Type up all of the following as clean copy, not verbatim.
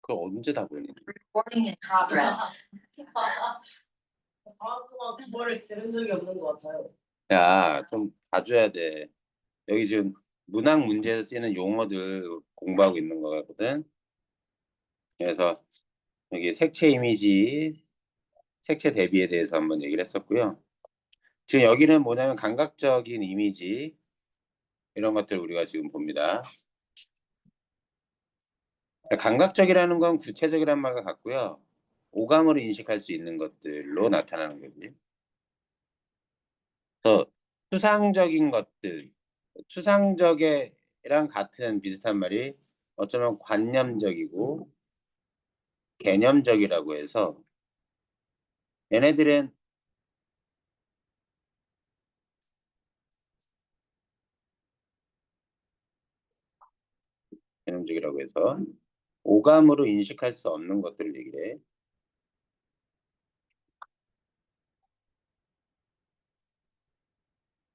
그걸 언제 다 보니? Recording in progress. 동안 그거를 들은 적이 없는 것 같아요. 야, 좀 봐줘야 돼. 여기 지금 문학 문제에서 쓰이는 용어들 공부하고 있는 거거든. 그래서 여기 색채 이미지, 색채 대비에 대해서 한번 얘기를 했었고요. 지금 여기는 뭐냐면 감각적인 이미지 이런 것들 우리가 지금 봅니다. 감각적이라는 건 구체적이라는 말과 같고요. 오감으로 인식할 수 있는 것들로 나타나는 거지. 그래서 추상적인 것들, 추상적이랑 같은 비슷한 말이 어쩌면 관념적이고 개념적이라고 해서 얘네들은 개념적이라고 해서 오감으로 인식할 수 없는 것들을 얘기를 해.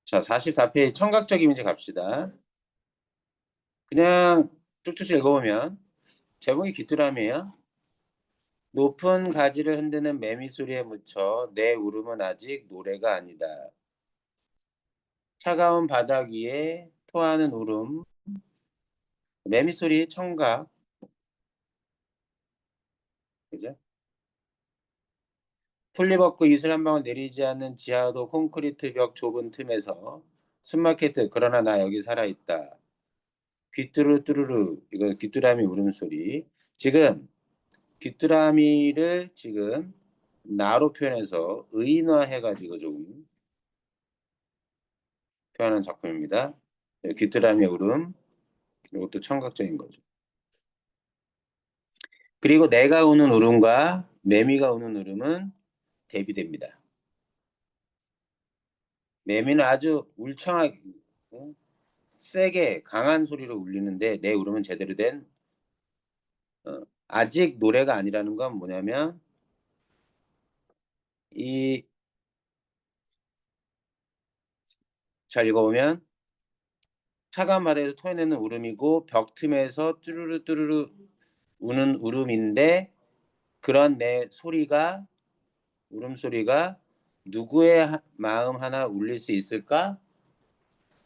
자, 44페이지 청각적 이미지 갑시다. 그냥 쭉쭉 읽어보면 제목이 귀뚜라미예요. 높은 가지를 흔드는 매미 소리에 묻혀 내 울음은 아직 노래가 아니다. 차가운 바닥 위에 토하는 울음, 매미 소리 청각, 그죠? 풀리 벗고 이슬 한 방울 내리지 않는 지하도 콘크리트 벽 좁은 틈에서 숨막힐 듯 그러나 나 여기 살아있다. 귀뚜루 뚜루루 이거 귀뚜라미 울음소리. 지금 귀뚜라미를 지금 나로 표현해서 의인화해가지고 좀 표현한 작품입니다. 귀뚜라미의 울음 이것도 청각적인 거죠. 그리고 내가 우는 울음과 매미가 우는 울음은 대비됩니다. 매미는 아주 울창하게 세게 강한 소리로 울리는데 내 울음은 제대로 된 아직 노래가 아니라는 건 뭐냐면 이 잘 읽어보면 차가운 바다에서 토해내는 울음이고 벽 틈에서 뚜루루 뚜루루 우는 울음인데 그런 내 소리가 울음소리가 누구의 마음 하나 울릴 수 있을까?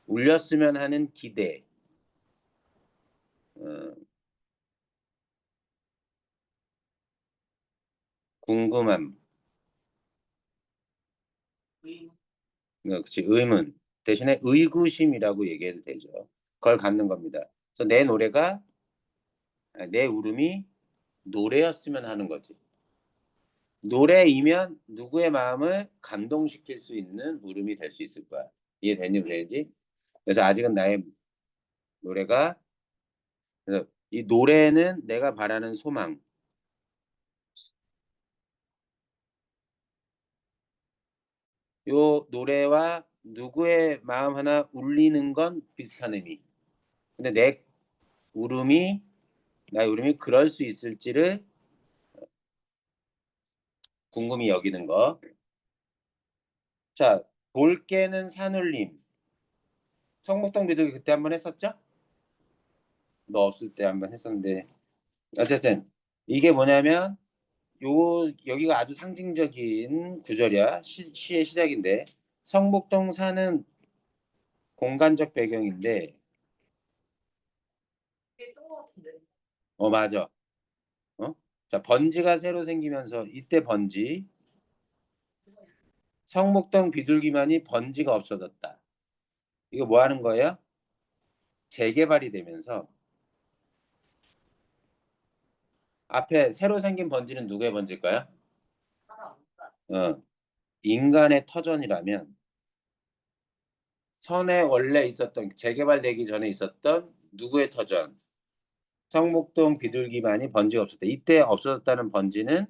울렸으면 하는 기대 궁금함 그치, 의문 대신에 의구심이라고 얘기해도 되죠. 그걸 갖는 겁니다. 그래서 내 노래가 내 울음이 노래였으면 하는 거지. 노래이면 누구의 마음을 감동시킬 수 있는 울음이 될 수 있을 거야. 이해되는지? 그래서 아직은 나의 노래가 그래서 이 노래는 내가 바라는 소망. 요 노래와 누구의 마음 하나 울리는 건 비슷한 의미. 근데 내 울음이 나의 울음이 그럴 수 있을지를 궁금히 여기는 거. 자, 볼게는 산울림. 성북동 비둘기 그때 한번 했었죠? 너 없을 때 한번 했었는데 어쨌든 이게 뭐냐면 여기가 아주 상징적인 구절이야. 시의 시작인데 성북동 산은 공간적 배경인데 이게 뜬것 같은데. 맞아. 자, 번지가 새로 생기면서 이때 번지 성북동 비둘기만이 번지가 없어졌다. 이거 뭐 하는 거예요? 재개발이 되면서 앞에 새로 생긴 번지는 누구의 번지일까요? 인간의 터전이라면 선에 원래 있었던 재개발되기 전에 있었던 누구의 터전? 성북동 비둘기만이 번지가 없었다. 이때 없어졌다는 번지는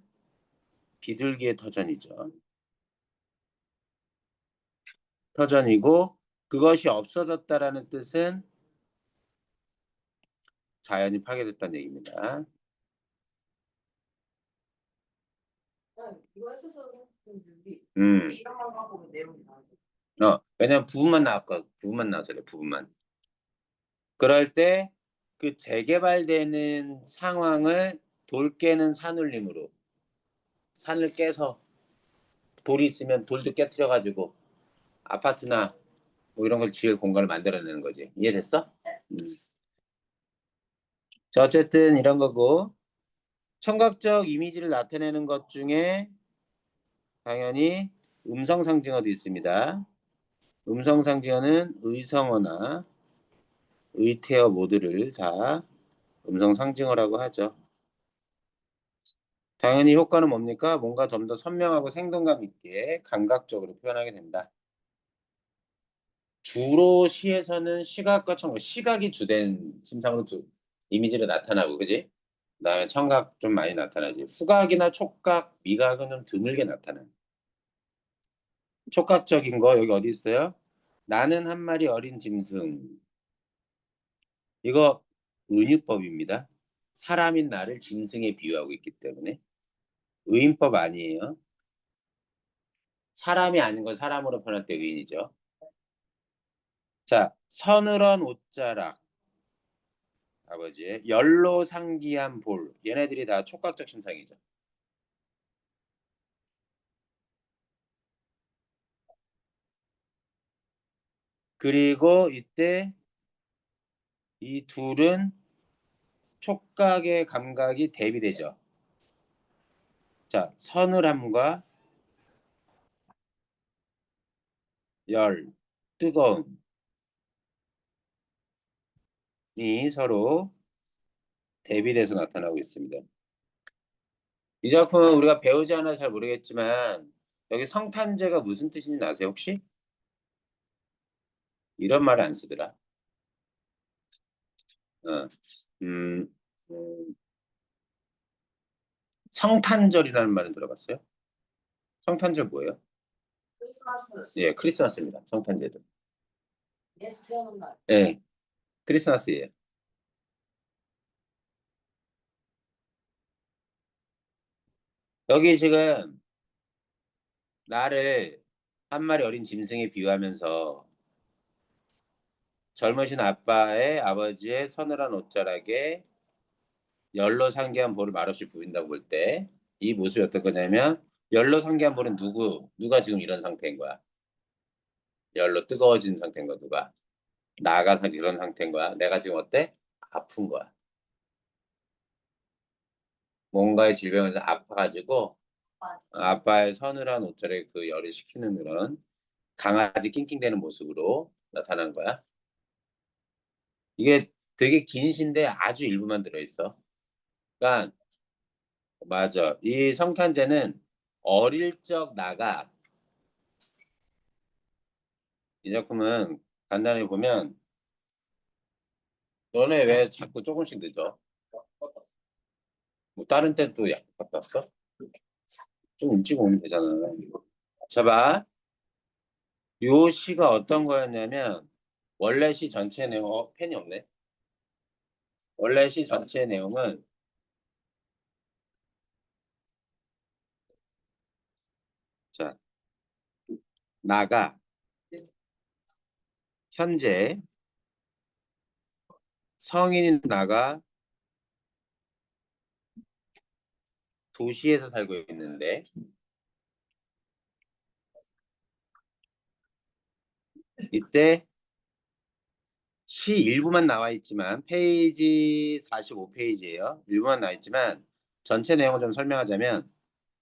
비둘기의 터전이죠. 터전이고 그것이 없어졌다라는 뜻은 자연이 파괴됐다는 얘기입니다. 이거 했어서 이름만 하고 내용이 나와요. 왜냐면 부분만 나왔거든. 부분만 나와서 그래. 부분만. 그럴 때 그 재개발되는 상황을 돌 깨는 산울림으로 산을 깨서 돌이 있으면 돌도 깨트려 가지고 아파트나 뭐 이런 걸 지을 공간을 만들어내는 거지. 이해됐어? 음. 자, 어쨌든 이런 거고 청각적 이미지를 나타내는 것 중에 당연히 음성 상징어도 있습니다. 음성 상징어는 의성어나 의태어 모두를 다 음성 상징어라고 하죠. 당연히 효과는 뭡니까? 뭔가 좀 더 선명하고 생동감 있게 감각적으로 표현하게 된다. 주로 시에서는 시각과 청각, 시각이 주된 심상으로 이미지를 나타나고, 그지? 그다음에 청각 좀 많이 나타나지. 후각이나 촉각, 미각은 좀 드물게 나타나. 촉각적인 거 여기 어디 있어요? 나는 한 마리 어린 짐승. 이거 은유법입니다. 사람인 나를 짐승에 비유하고 있기 때문에 의인법 아니에요. 사람이 아닌 걸 사람으로 표현할 때 의인이죠. 자, 서늘한 옷자락 아버지의 열로 상기한 볼 얘네들이 다 촉각적 심상이죠. 그리고 이때 이 둘은 촉각의 감각이 대비되죠. 자, 서늘함과 열, 뜨거움이 서로 대비돼서 나타나고 있습니다. 이 작품은 우리가 배우지 않아 잘 모르겠지만 여기 성탄제가 무슨 뜻인지 아세요 혹시? 이런 말을 안 쓰더라. 어, 음, 음, 성탄절이라는 말은 들어봤어요? 성탄절 뭐예요? 크리스마스. 예, 크리스마스입니다. 성탄제도. 예수 태어난 날. 예, 크리스마스예요. 여기 지금 나를 한 마리 어린 짐승에 비유하면서 젊으신 아빠의 아버지의 서늘한 옷자락에 열로 상기한 볼을 말없이 부인다고 볼 때 이 모습이 어떨 거냐면 열로 상기한 볼은 누가 지금 이런 상태인 거야? 열로 뜨거워진 상태인 거야 누가? 나가 이런 상태인 거야. 내가 지금 어때? 아픈 거야. 뭔가의 질병에서 아파가지고 아빠의 서늘한 옷자락에 그 열을 식히는 그런 강아지 낑낑대는 모습으로 나타난 거야. 이게 되게 긴 시인데 아주 일부만 들어있어. 그러니까 맞아. 이 성탄제는 어릴 적 나가 이 작품은 간단히 보면 너네 왜 자꾸 조금씩 늦어? 뭐 다른 때는 또 약속 갔다 왔어? 좀 일찍 오면 되잖아. 자 봐. 요 시가 어떤 거였냐면 원래 시 전체 내용 펜이 없네. 원래 시 전체 내용은 자 나가 현재 성인인 나가 도시에서 살고 있는데 이때 시 일부만 나와 있지만 페이지 45페이지예요. 일부만 나와 있지만 전체 내용을 좀 설명하자면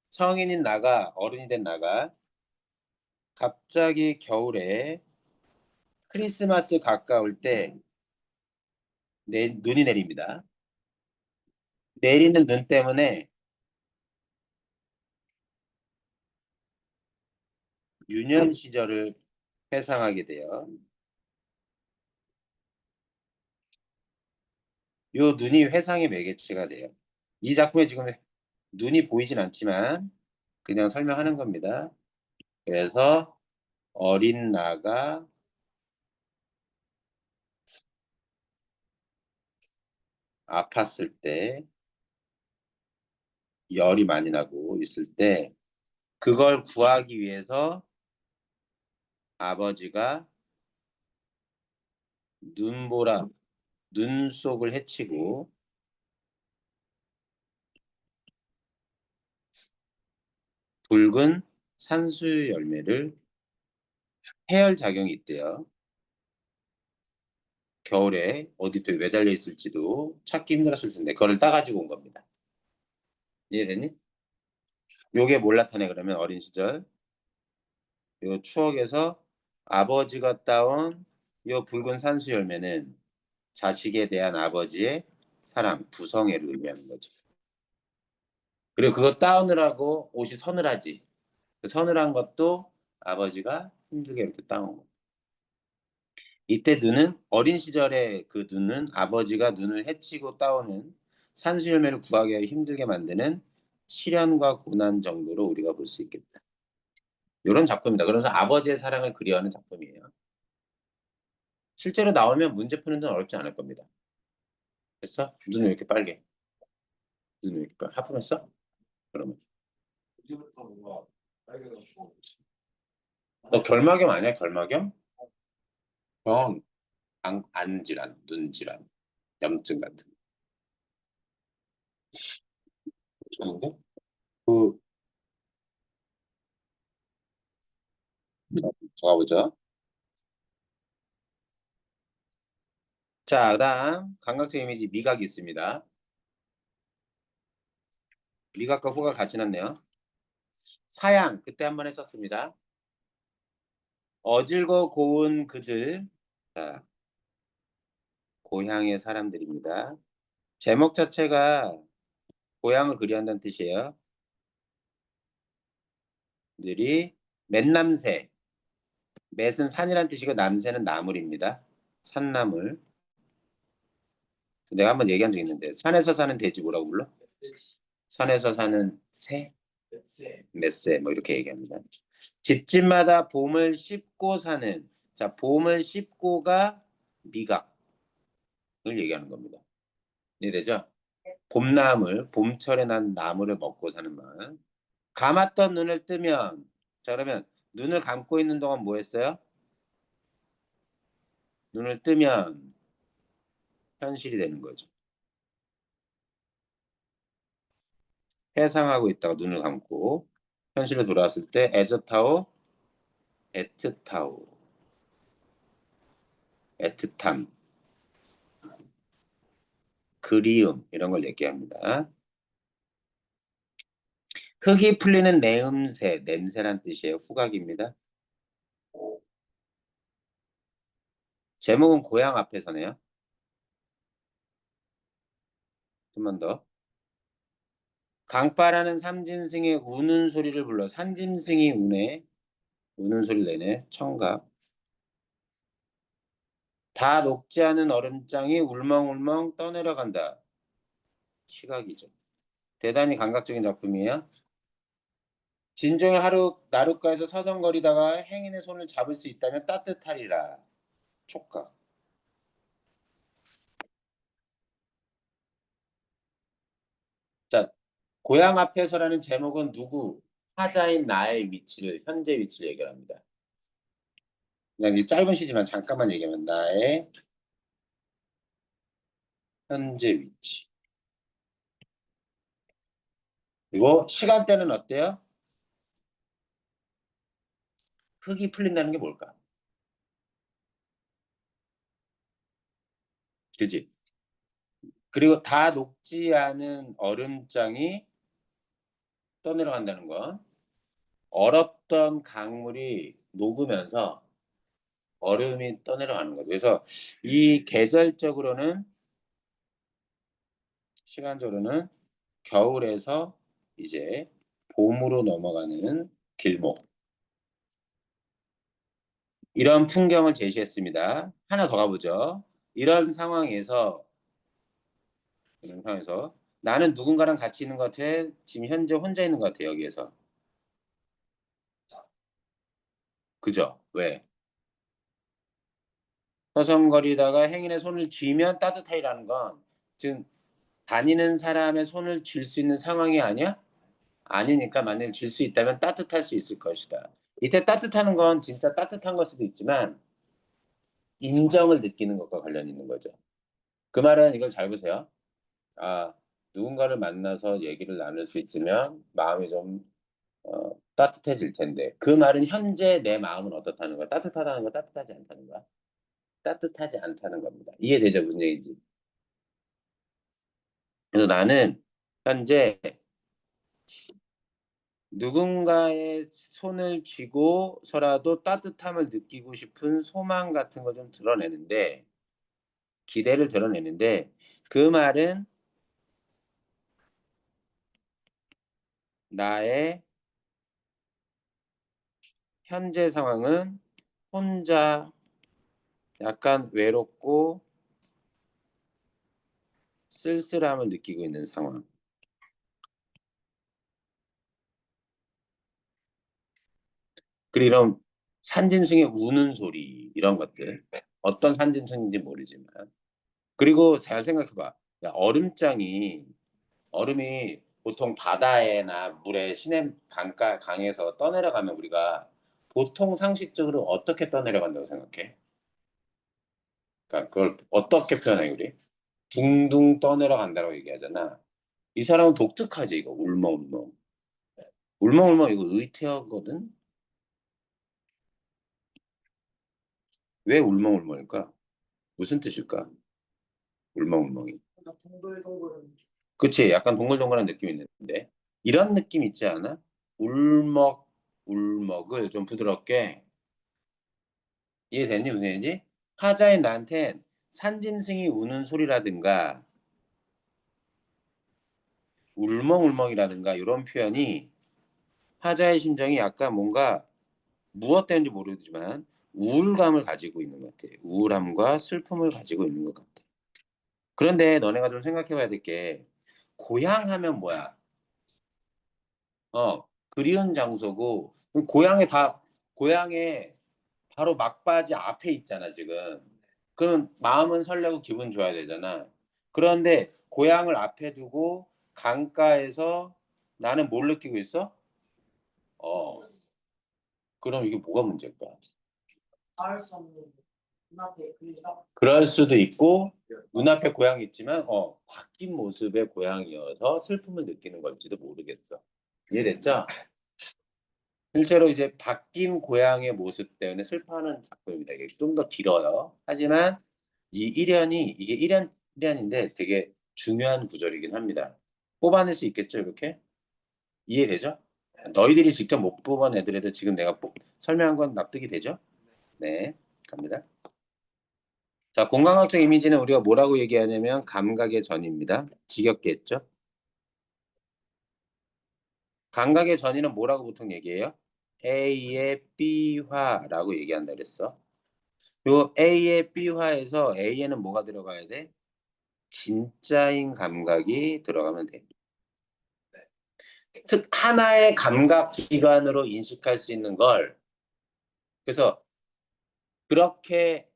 성인인 나가 어른이 된 나가 갑자기 겨울에 크리스마스 가까울 때 눈이 내립니다. 내리는 눈 때문에 유년 시절을 회상하게 돼요. 요 눈이 회상의 매개체가 돼요. 이 작품에 지금 눈이 보이진 않지만 그냥 설명하는 겁니다. 그래서 어린 나가 아팠을 때 열이 많이 나고 있을 때 그걸 구하기 위해서 아버지가 눈보라 눈 속을 헤치고 붉은 산수 열매를 해열 작용이 있대요. 겨울에 어디 또 매달려 있을지도 찾기 힘들었을 텐데 그거를 따가지고 온 겁니다. 이해됐니? 요게 뭘 나타내 그러면 어린 시절 요 추억에서 아버지가 따온 요 붉은 산수 열매는 자식에 대한 아버지의 사랑, 부성애를 의미하는 거죠. 그리고 그거 따오느라고 옷이 서늘하지. 그 서늘한 것도 아버지가 힘들게 이렇게 따온 거. 이때 눈은 어린 시절의 그 눈은 아버지가 눈을 해치고 따오는 산수 열매를 구하기 힘들게 만드는 시련과 고난 정도로 우리가 볼 수 있겠다. 이런 작품이다. 그래서 아버지의 사랑을 그리워하는 작품이에요. 실제로 나오면 문제 푸는 데는 어렵지 않을 겁니다. 됐어? 눈이 왜 이렇게 빨개? 눈이 왜 이렇게 빨개? 하품했어? 그러면 이제부터 뭔가 빨개가지고 너 결막염 아니야? 결막염? 안 질환, 눈 질환, 염증 같은 거. 좋은데? 그 가보자. 자, 그다음 감각적 이미지 미각이 있습니다. 미각과 후각 같이 났네요. 사양 그때 한번 했었습니다. 어질고 고운 그들, 자, 고향의 사람들입니다. 제목 자체가 고향을 그리한다는 뜻이에요. 들이 맨남새, 맷은 산이란 뜻이고 남새는 나물입니다. 산나물. 내가 한번 얘기한 적 있는데 산에서 사는 돼지 뭐라고 불러? 산에서 사는 새, 넷째 맷새 뭐 이렇게 얘기합니다. 집집마다 봄을 씹고 사는 자 봄을 씹고가 미각을 얘기하는 겁니다. 이해되죠? 봄나물, 봄철에 난 나물을 먹고 사는 말. 감았던 눈을 뜨면 자 그러면 눈을 감고 있는 동안 뭐 했어요? 눈을 뜨면 현실이 되는 거죠. 회상하고 있다가 눈을 감고 현실로 돌아왔을 때 에저타오, 애트타오, 애틋함, 그리움 이런 걸 얘기합니다. 흙이 풀리는 내음새, 냄새란 뜻이에요. 후각입니다. 제목은 고향 앞에서네요. 좀만 더. 강바라는 삼진승의 우는 소리를 불러 산짐승이 우네. 우는 소리를 내네. 청각. 다 녹지 않은 얼음장이 울멍울멍 떠내려간다. 시각이죠. 대단히 감각적인 작품이에요. 진정의 하루 나룻가에서 서성거리다가 행인의 손을 잡을 수 있다면 따뜻하리라. 촉각. 자, 고향 앞에서라는 제목은 누구? 타자인 나의 위치를 현재 위치를 얘기합니다. 그냥 이 짧은 시지만 잠깐만 얘기하면 나의 현재 위치. 그리고 시간대는 어때요? 흙이 풀린다는 게 뭘까? 그지? 그리고 다 녹지 않은 얼음장이 떠내려간다는 건 얼었던 강물이 녹으면서 얼음이 떠내려가는 거죠. 그래서 이 계절적으로는 시간적으로는 겨울에서 이제 봄으로 넘어가는 길목 이런 풍경을 제시했습니다. 하나 더 가보죠. 이런 상황에서 나는 누군가랑 같이 있는 것 같아. 지금 현재 혼자 있는 것 같아 여기에서. 그죠? 왜? 서성거리다가 행인의 손을 쥐면 따뜻하리라는 건 지금 다니는 사람의 손을 쥘 수 있는 상황이 아니야? 아니니까 만약에 쥘 수 있다면 따뜻할 수 있을 것이다. 이때 따뜻하는 건 진짜 따뜻한 걸 수도 있지만 인정을 느끼는 것과 관련이 있는 거죠. 그 말은 이걸 잘 보세요. 아, 누군가를 만나서 얘기를 나눌 수 있으면 마음이 좀 따뜻해질 텐데 그 말은 현재 내 마음은 어떻다는 거야? 따뜻하다는 거, 따뜻하지 않다는 거야? 따뜻하지 않다는 겁니다. 이해되죠? 무슨 얘기인지. 그래서 나는 현재 누군가의 손을 쥐고서라도 따뜻함을 느끼고 싶은 소망 같은 걸 좀 드러내는데 기대를 드러내는데 그 말은 나의 현재 상황은 혼자 약간 외롭고 쓸쓸함을 느끼고 있는 상황. 그리고 이런 산짐승의 우는 소리 이런 것들 어떤 산짐승인지 모르지만 그리고 잘 생각해봐. 야, 얼음이 보통 바다에나 물에 시내 강가 강에서 떠내려가면 우리가 보통 상식적으로 어떻게 떠내려간다고 생각해? 그러니까 그걸 어떻게 표현해 우리? 둥둥 떠내려간다고 얘기하잖아. 이 사람은 독특하지 이거 울먹울먹. 울먹울먹 이거 의태어거든. 왜 울먹울먹일까? 무슨 뜻일까? 울먹울먹이. 동글동글. 그치? 약간 동글동글한 느낌이 있는데 이런 느낌 있지 않아? 울먹을 좀 부드럽게 이해됐니 무슨 얘기인지? 하자인 나한텐 산짐승이 우는 소리라든가 울먹울먹이라든가 이런 표현이 하자의 심정이 약간 뭔가 무엇 때문인지 모르지만 우울감을 가지고 있는 것 같아. 우울함과 슬픔을 가지고 있는 것 같아. 그런데 너네가 좀 생각해 봐야 될 게 고향 하면 뭐야? 그리운 장소고 고향에 바로 막바지 앞에 있잖아 지금. 그럼 마음은 설레고 기분 좋아야 되잖아. 그런데 고향을 앞에 두고 강가에서 나는 뭘 느끼고 있어? 어, 그럼 이게 뭐가 문제일까? 닿을 수 없는 눈앞에 그리다. 그럴 수도 있고 눈앞에 고향이 있지만 바뀐 모습의 고향이어서 슬픔을 느끼는 걸지도 모르겠어. 이해됐죠? 실제로 이제 바뀐 고향의 모습 때문에 슬퍼하는 작품입니다. 이게 좀 더 길어요. 하지만 이게 일연인데 되게 중요한 구절이긴 합니다. 뽑아낼 수 있겠죠, 이렇게? 이해되죠? 너희들이 직접 못 뽑은 애들에도 지금 내가 설명한 건 납득이 되죠? 네, 갑니다. 자, 공감각적 이미지는 우리가 뭐라고 얘기하냐면 감각의 전입니다. 지겹게 했죠? 감각의 전이는 뭐라고 보통 얘기해요? A의 B화라고 얘기한다 그랬어. 요 A의 B화에서 A에는 뭐가 들어가야 돼? 진짜인 감각이 들어가면 돼. 하나의 감각 기관으로 인식할 수 있는 걸 그래서 그렇게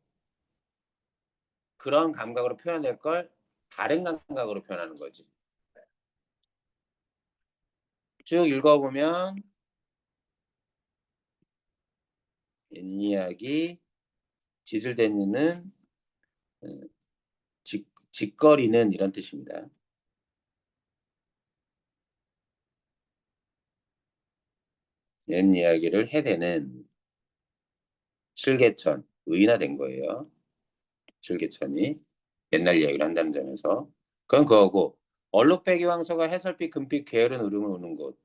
그런 감각으로 표현할 걸 다른 감각으로 표현하는 거지. 쭉 읽어보면 옛 이야기 지술대니는 짓거리는 이런 뜻입니다. 옛 이야기를 해대는 실개천 의인화된 거예요. 실개천이 옛날 이야기를 한다는 점에서 그건 그거고 얼룩배기 황소가 해설빛 금빛 게으른 울음을 우는 곳.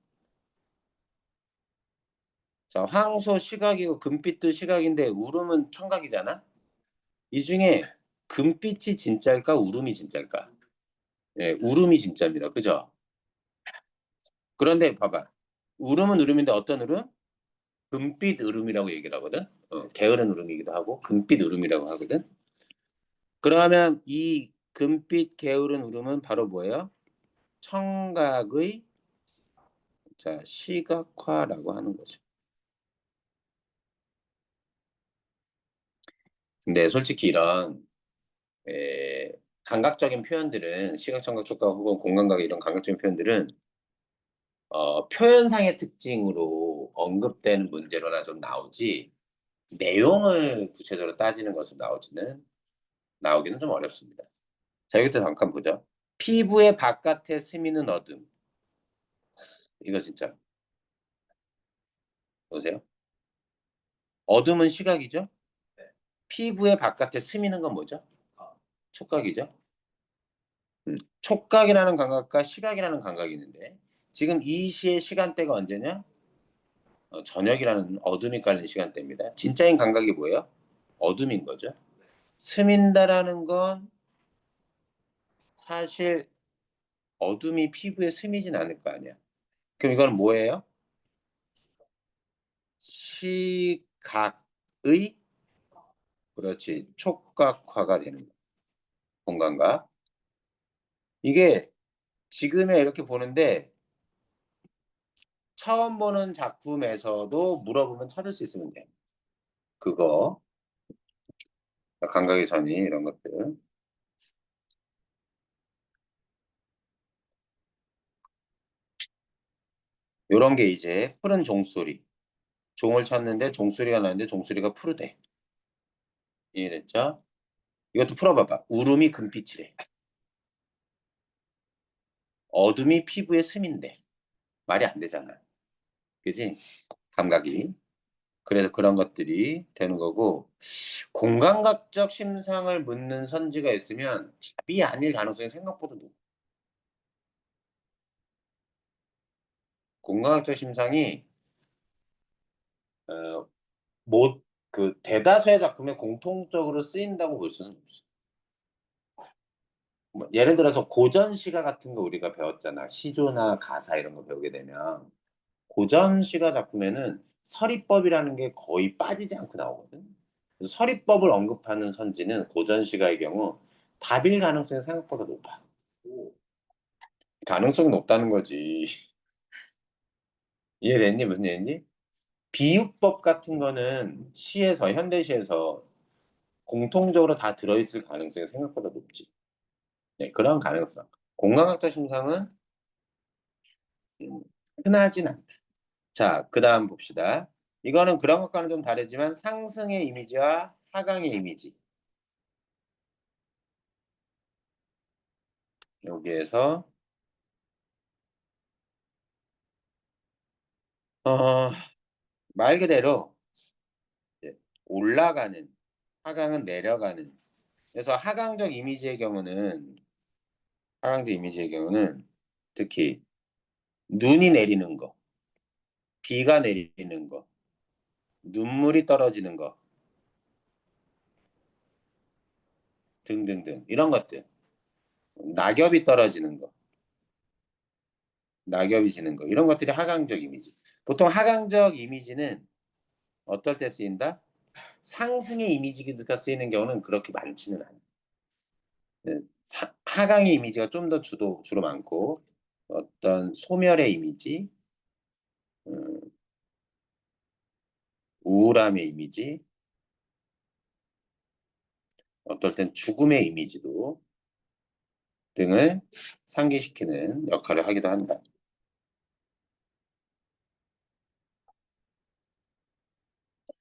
자, 황소 시각이고 금빛도 시각인데 울음은 청각이잖아. 이 중에 금빛이 진짜일까 울음이 진짜일까? 예, 울음이 진짜입니다. 그죠? 그런데 봐봐. 울음은 울음인데 어떤 울음? 금빛 울음이라고 얘기를 하거든. 게으른 울음이기도 하고 금빛 울음이라고 하거든. 그러면 이 금빛 게으른 울음은 바로 뭐예요? 청각의 자, 시각화라고 하는 거죠. 근데 솔직히 이런 에, 감각적인 표현들은 시각, 청각, 촉각 혹은 공감각 이런 감각적인 표현들은 표현상의 특징으로 언급되는 문제로나 좀 나오지 내용을 구체적으로 따지는 것으로 나오기는 좀 어렵습니다. 자, 이것도 잠깐 보죠. 피부의 바깥에 스미는 어둠. 이거 진짜. 보세요. 어둠은 시각이죠. 네. 피부의 바깥에 스미는 건 뭐죠? 촉각이죠. 촉각이라는 감각과 시각이라는 감각이 있는데 지금 이 시의 시간대가 언제냐? 저녁이라는 어둠이 깔린 시간대입니다. 진짜인 감각이 뭐예요? 어둠인 거죠. 스민다라는 건 사실 어둠이 피부에 스미진 않을 거 아니야. 그럼 이건 뭐예요? 시각의 그렇지 촉각화가 되는 거야. 공간과 이게 지금에 이렇게 보는데 처음 보는 작품에서도 물어보면 찾을 수 있으면 돼. 그거 감각의 선이 이런 것들. 요런 게 이제 푸른 종소리. 종을 찾는데 종소리가 나는데 종소리가 푸르대. 이해됐죠? 이것도 풀어봐봐. 울음이 금빛이래. 어둠이 피부에 스민대. 말이 안 되잖아. 그지? 감각이. 그래서 그런 것들이 되는 거고 공감각적 심상을 묻는 선지가 있으면 답이 아닐 가능성이 생각보다 높아. 공감각적 심상이 어, 그 대다수의 작품에 공통적으로 쓰인다고 볼 수는 없어. 뭐 예를 들어서 고전 시가 같은 거 우리가 배웠잖아. 시조나 가사 이런 거 배우게 되면 고전 시가 작품에는 서리법이라는 게 거의 빠지지 않고 나오거든. 그래서 서리법을 언급하는 선지는 고전 시가의 경우 답일 가능성이 생각보다 높아. 가능성이 높다는 거지. 이해됐니? 무슨 얘기인지? 비유법 같은 거는 시에서 현대시에서 공통적으로 다 들어있을 가능성이 생각보다 높지. 네, 그런 가능성. 공간학적 심상은 음, 흔하진 않다. 자, 그 다음 봅시다. 이거는 그런 것과는 좀 다르지만 상승의 이미지와 하강의 이미지. 여기에서 어, 말 그대로 이제 올라가는, 하강은 내려가는. 그래서 하강적 이미지의 경우는 특히 눈이 내리는 거, 비가 내리는 거, 눈물이 떨어지는 거 등등등 이런 것들. 낙엽이 떨어지는 거, 낙엽이 지는 거 이런 것들이 하강적 이미지. 보통 하강적 이미지는 어떨 때 쓰인다? 상승의 이미지가 쓰이는 경우는 그렇게 많지는 않아요. 네, 하강의 이미지가 좀 더 주로 많고 어떤 소멸의 이미지, 음, 우울함의 이미지, 어떨 땐 죽음의 이미지도 등을 상기시키는 역할을 하기도 한다.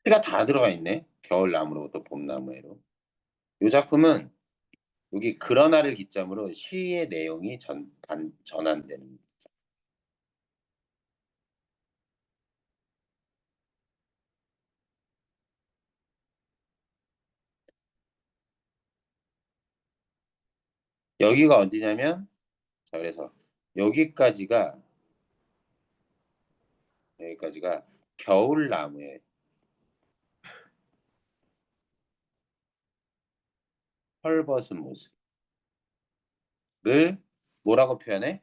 시가 다 들어가 있네. 겨울나무로부터 봄나무에로. 이 작품은 여기 그러나를 기점으로 시의 내용이 전환되는. 여기가 어디냐면 자 그래서 여기까지가 여기까지가 겨울나무의 헐벗은 모습을 뭐라고 표현해?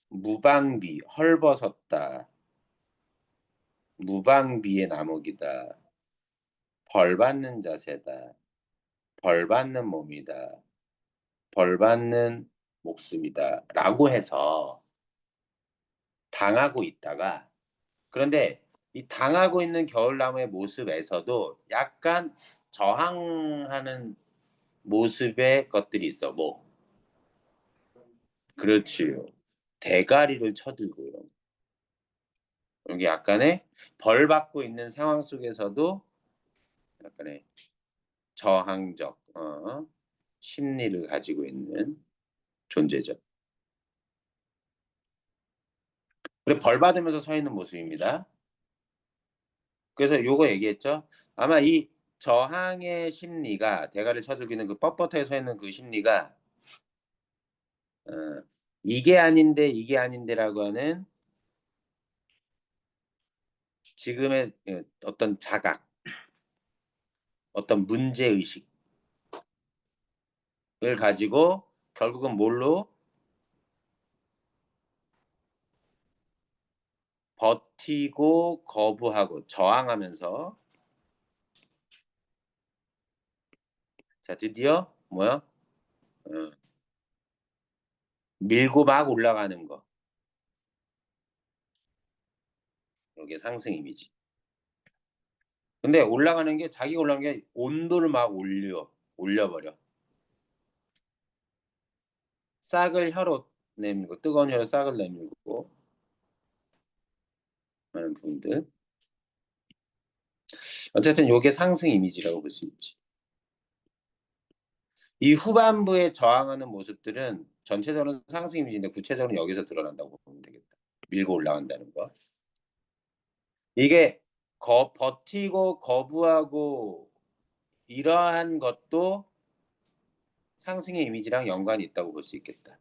무방비, 헐벗었다. 무방비의 나목이다. 벌 받는 자세다. 벌 받는 몸이다. 벌 받는 목숨이다. 라고 해서 당하고 있다가 그런데 이 당하고 있는 겨울나무의 모습에서도 약간 저항하는 모습의 것들이 있어. 뭐 그렇지요. 대가리를 쳐들고 이런 게 약간의 벌 받고 있는 상황 속에서도 약간의 저항적 심리를 가지고 있는 존재죠. 그리고 벌 받으면서 서 있는 모습입니다. 그래서 요거 얘기했죠. 아마 이 저항의 심리가 대가를 쳐들기는 그 뻣뻣하게 서 있는 그 심리가 어, 이게 아닌데라고 하는 지금의 어떤 자각, 어떤 문제 의식을 가지고 결국은 뭘로 버티고 거부하고 저항하면서 자 드디어 뭐야? 어, 밀고 막 올라가는 거. 이게 상승 이미지. 근데 올라가는 게 자기가 올라가는 게 온도를 막 올려버려. 싹을 혀로 내밀고 뜨거운 혀로 싹을 내밀고 하는 부분들. 어쨌든 요게 상승 이미지라고 볼 수 있지. 이 후반부에 저항하는 모습들은 전체적으로 상승 이미지인데 구체적으로 여기서 드러난다고 보면 되겠다. 밀고 올라간다는 거. 이게 버티고 거부하고 이러한 것도 상승의 이미지랑 연관이 있다고 볼 수 있겠다.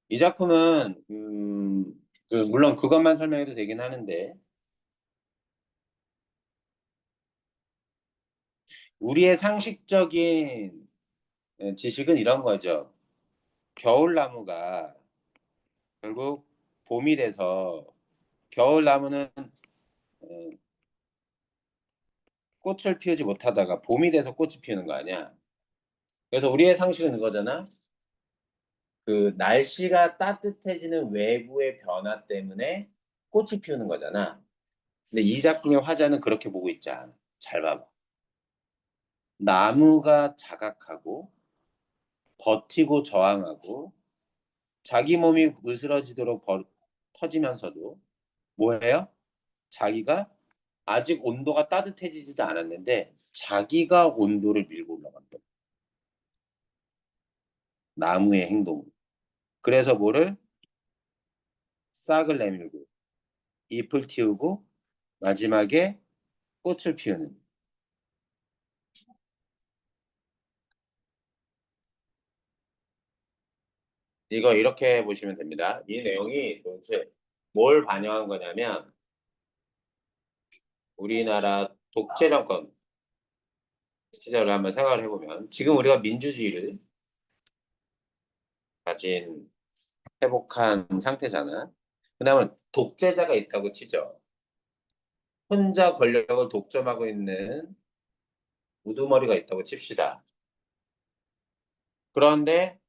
이 작품은 물론 그것만 설명해도 되긴 하는데 우리의 상식적인 지식은 이런 거죠. 겨울나무가 결국 봄이 돼서 겨울나무는 어, 꽃을 피우지 못하다가 봄이 돼서 꽃이 피우는 거 아니야. 그래서 우리의 상식은 그거잖아. 그 날씨가 따뜻해지는 외부의 변화 때문에 꽃이 피우는 거잖아. 근데 이 작품의 화자는 그렇게 보고 있지 않아. 잘 봐봐. 나무가 자각하고 버티고 저항하고 자기 몸이 으스러지도록 터지면서도 뭐예요? 자기가 아직 온도가 따뜻해지지도 않았는데 자기가 온도를 밀고 올라간다. 나무의 행동. 그래서 뭐를 싹을 내밀고 잎을 틔우고 마지막에 꽃을 피우는. 이거 이렇게 보시면 됩니다. 이 내용이 도대체 뭘 반영한 거냐면 우리나라 독재 정권 시절을 한번 생각을 해보면 지금 우리가 민주주의를 가진 회복한 상태잖아. 그다음에 독재자가 있다고 치죠. 혼자 권력을 독점하고 있는 우두머리가 있다고 칩시다. 그런데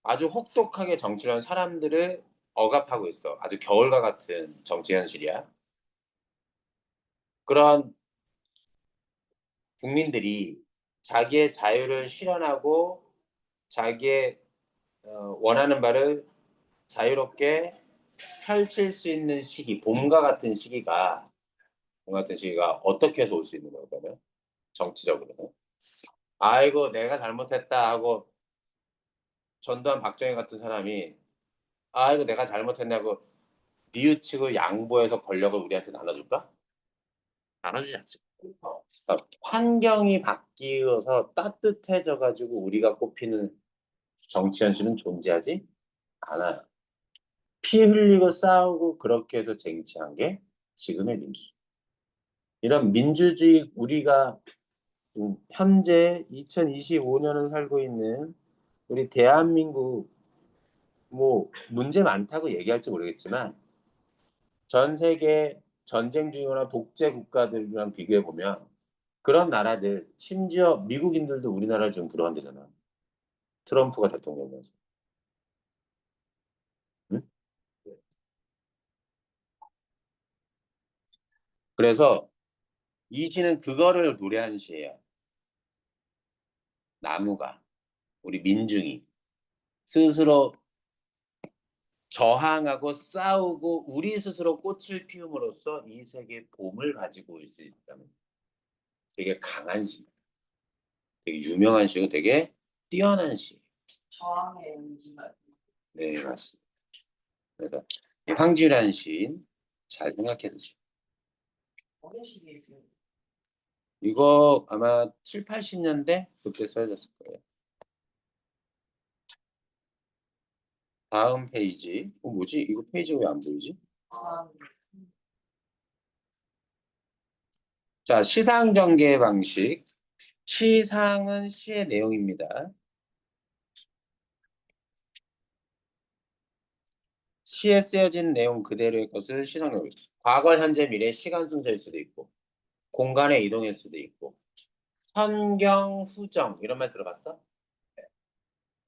아주 혹독하게 정치를 하는 사람들을 억압하고 있어. 아주 겨울과 같은 정치 현실이야. 그런 국민들이 자기의 자유를 실현하고 자기의 원하는 바를 자유롭게 펼칠 수 있는 시기, 봄 같은 시기가 어떻게 해서 올 수 있는 거거든요. 정치적으로는. 아이고 내가 잘못했다 하고 전두환 박정희 같은 사람이 아이고 내가 잘못했냐고 뉘우치고 양보해서 권력을 우리한테 나눠줄까? 나눠주지 않지. 그러니까 환경이 바뀌어서 따뜻해져 가지고 우리가 꼽히는 정치 현실은 존재하지 않아요. 피 흘리고 싸우고 그렇게 해서 쟁취한 게 지금의 민주주의. 이런 민주주의 우리가 현재 2025년을 살고 있는 우리 대한민국 뭐 문제 많다고 얘기할지 모르겠지만 전 세계 전쟁 중이거나 독재 국가들이랑 비교해 보면 그런 나라들 심지어 미국인들도 우리나라를 지금 부러워한대잖아. 트럼프가 대통령이어서. 응? 그래서 이 시는 그거를 노래한 시예요. 나무가 우리 민중이 스스로 저항하고 싸우고 우리 스스로 꽃을 피움으로써 이 세계의 봄을 가지고 있을 수 있다는 되게 강한 시, 되게 유명한 시고 되게 뛰어난 시. 저항의 의지가 네, 맞습니다. 그래서 이 황지란 시인 잘 생각해 두세요. 어느 시기에 있어요? 이거 아마 7, 80년대 그때 써졌을 거예요. 다음 페이지. 뭐지? 이거 페이지가 왜 안 보이지? 아, 자, 시상 전개 방식. 시상은 시의 내용입니다. 시에 쓰여진 내용 그대로의 것을 시상으로. 과거, 현재, 미래, 시간 순서일 수도 있고, 공간의 이동일 수도 있고, 선경, 후정 이런 말 들어봤어?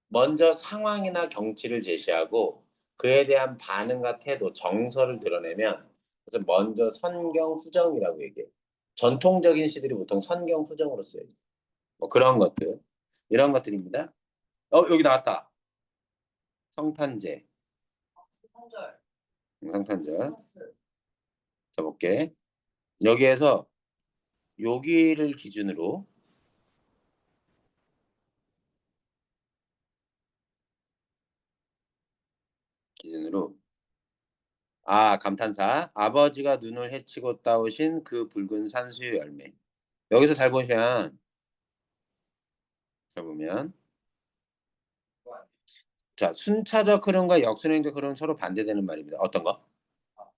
먼저 상황이나 경치를 제시하고 그에 대한 반응과 태도, 정서를 드러내면 그래서 먼저 선경, 후정이라고 얘기해. 전통적인 시들이 보통 선경, 후정으로 쓰여요. 뭐 그런 것들, 이런 것들입니다. 여기 나왔다. 성탄제, 한절, 성탄절. 크리스마스, 자 볼게. 여기에서 여기를 기준으로 감탄사. 아버지가 눈을 헤치고 따오신 그 붉은 산수유 열매. 여기서 잘 보면 자, 순차적 흐름과 역순행적 흐름 서로 반대되는 말입니다. 어떤 거?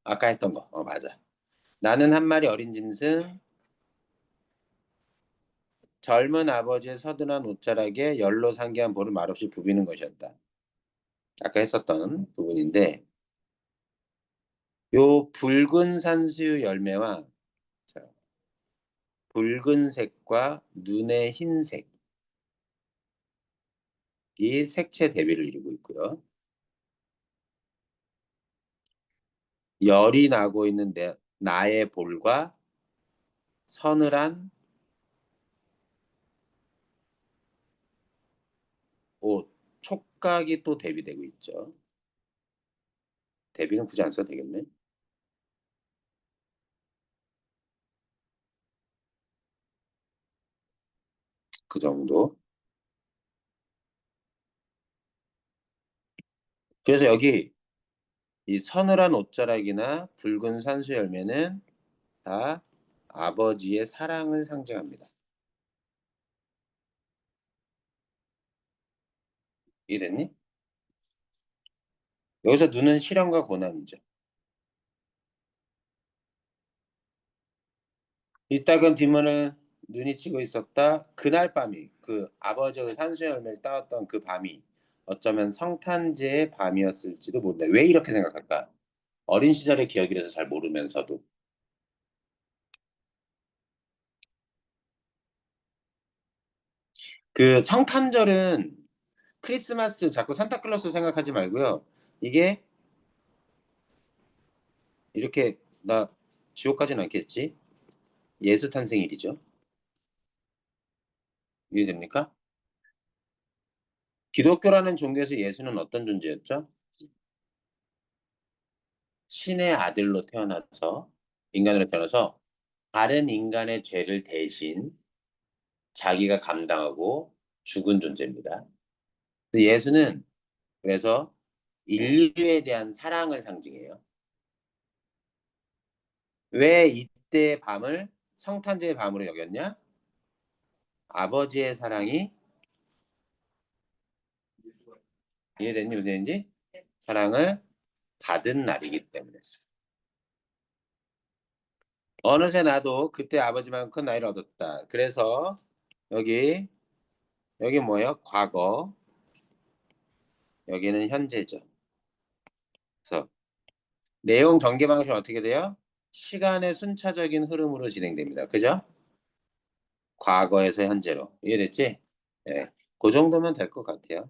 아까 했던 거. 맞아. 나는 한 마리 어린 짐승, 젊은 아버지의 서든한 옷자락에 열로 상기한 볼을 말없이 부비는 것이었다. 아까 했었던 부분인데 요 붉은 산수유 열매와 자, 붉은색과 눈의 흰색이 색채 대비를 이루고 있고요. 열이 나고 있는 나의 볼과 서늘한 옷, 촉각이 또 대비되고 있죠. 대비는 굳이 안 써도 되겠네. 그 정도. 그래서 여기 이 서늘한 옷자락이나 붉은 산수 열매는 다 아버지의 사랑을 상징합니다. 이해됐니? 여기서 눈은 시련과 고난이죠. 이따금 뒷문을 눈이 치고 있었다. 그날 밤이 그 아버지의 산수 열매를 따왔던 그 밤이 어쩌면 성탄제의 밤이었을지도 모른다. 왜 이렇게 생각할까? 어린 시절의 기억이라서 잘 모르면서도. 그 성탄절은 크리스마스 자꾸 산타클로스 생각하지 말고요. 이게 이렇게 나 지옥 가진 않겠지? 예수 탄생일이죠. 이해됩니까? 기독교라는 종교에서 예수는 어떤 존재였죠? 신의 아들로 태어나서 인간으로 태어나서 다른 인간의 죄를 대신 자기가 감당하고 죽은 존재입니다. 예수는 그래서 인류에 대한 사랑을 상징해요. 왜 이때 밤을 성탄제의 밤으로 여겼냐? 아버지의 사랑이 이해됐니? 무슨 얘기인지? 사랑을 받은 날이기 때문에. 어느새 나도 그때 아버지만 큰 나이를 얻었다. 그래서 여기 뭐예요? 과거. 여기는 현재죠. 그래서 내용 전개 방식은 어떻게 돼요? 시간의 순차적인 흐름으로 진행됩니다. 그죠? 과거에서 현재로. 이해됐지? 네. 그 정도면 될 것 같아요.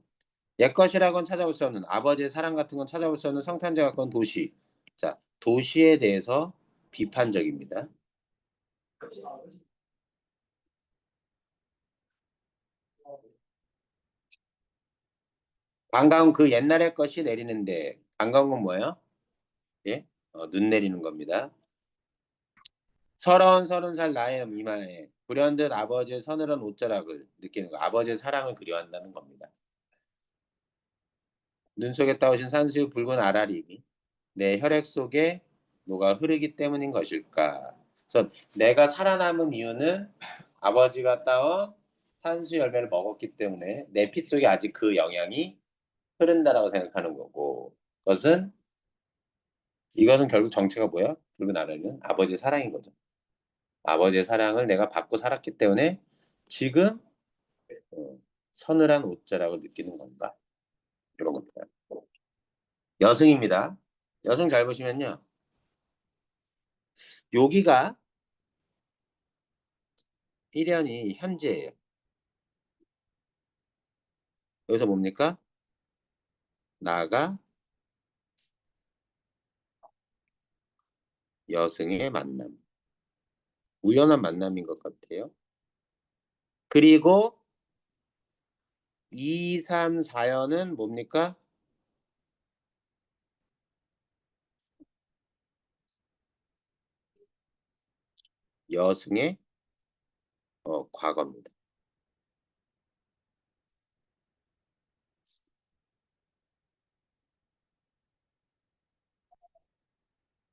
옛것이라고는 찾아볼 수 없는 아버지의 사랑 같은 건 찾아볼 수 없는 성탄제 같은 도시. 자, 도시에 대해서 비판적입니다. 반가운 그 옛날의 것이 내리는데 반가운 건 뭐예요? 예? 눈 내리는 겁니다. 30살 나의 이마에 불현듯 아버지의 서늘한 옷자락을 느끼는 거. 아버지의 사랑을 그리워한다는 겁니다. 눈 속에 따오신 산수유 붉은 알알이 내 혈액 속에 녹아 흐르기 때문인 것일까? 그래서 내가 살아남은 이유는 아버지가 따온 산수 열매를 먹었기 때문에 내 피 속에 아직 그 영향이 흐른다라고 생각하는 거고, 이것은 결국 정체가 뭐야? 붉은 알알은 아버지의 사랑인 거죠. 아버지의 사랑을 내가 받고 살았기 때문에 지금 어, 서늘한 옷자락을 느끼는 건가? 이런 겁니다. 여승입니다. 여승 잘 보시면요. 여기가 1년이 현재예요. 여기서 뭡니까? 나가 여승의 만남. 우연한 만남인 것 같아요. 그리고 2, 3, 4연은 뭡니까? 여승의 과거입니다.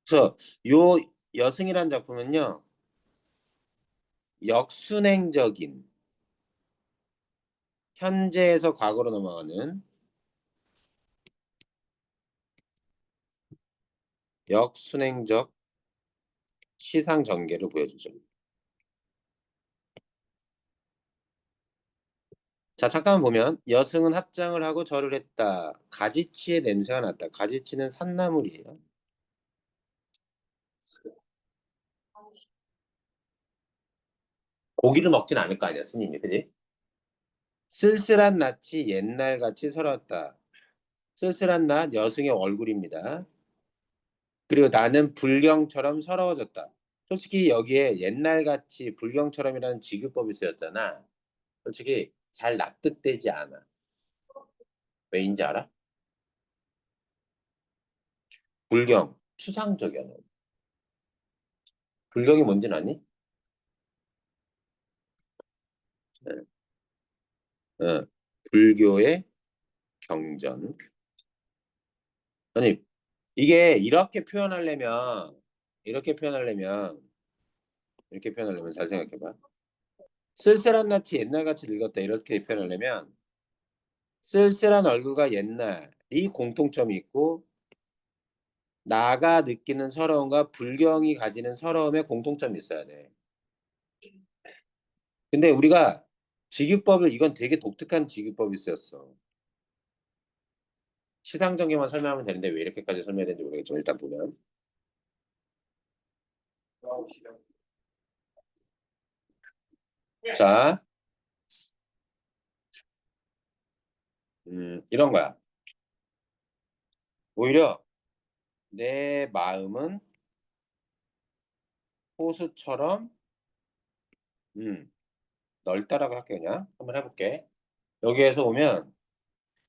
그래서 요 여승이란 작품은요. 역순행적인 현재에서 과거로 넘어가는 역순행적 시상 전개를 보여주죠. 자, 잠깐 보면 여승은 합장을 하고 절을 했다. 가지치의 냄새가 났다. 가지치는 산나물이에요. 고기를 먹진 않을 거 아니야, 스님이, 그지? 쓸쓸한 낯이 옛날같이 서러웠다. 쓸쓸한 낯 여승의 얼굴입니다. 그리고 나는 불경처럼 서러워졌다. 솔직히 여기에 옛날같이 불경처럼이라는 지급법이 쓰였잖아. 솔직히 잘 납득되지 않아. 왜인지 알아? 불경, 추상적이야. 너. 불경이 뭔지는 아니? 네. 어, 불교의 경전. 아니, 이게 이렇게 표현하려면, 이렇게 표현하려면 잘 생각해봐. 쓸쓸한 낯이 옛날같이 늙었다. 이렇게 표현하려면, 쓸쓸한 얼굴과 옛날이 공통점이 있고, 나가 느끼는 서러움과 불경이 가지는 서러움에 공통점이 있어야 돼. 근데 우리가 직유법을 이건 되게 독특한 직유법이 쓰였어. 시상정계만 설명하면 되는데 왜 이렇게까지 설명해야 되는지 모르겠지만 일단 보면 자, 이런 거야. 오히려 내 마음은 호수처럼 넓다라고 할게 그냥 한번 해볼게. 여기에서 오면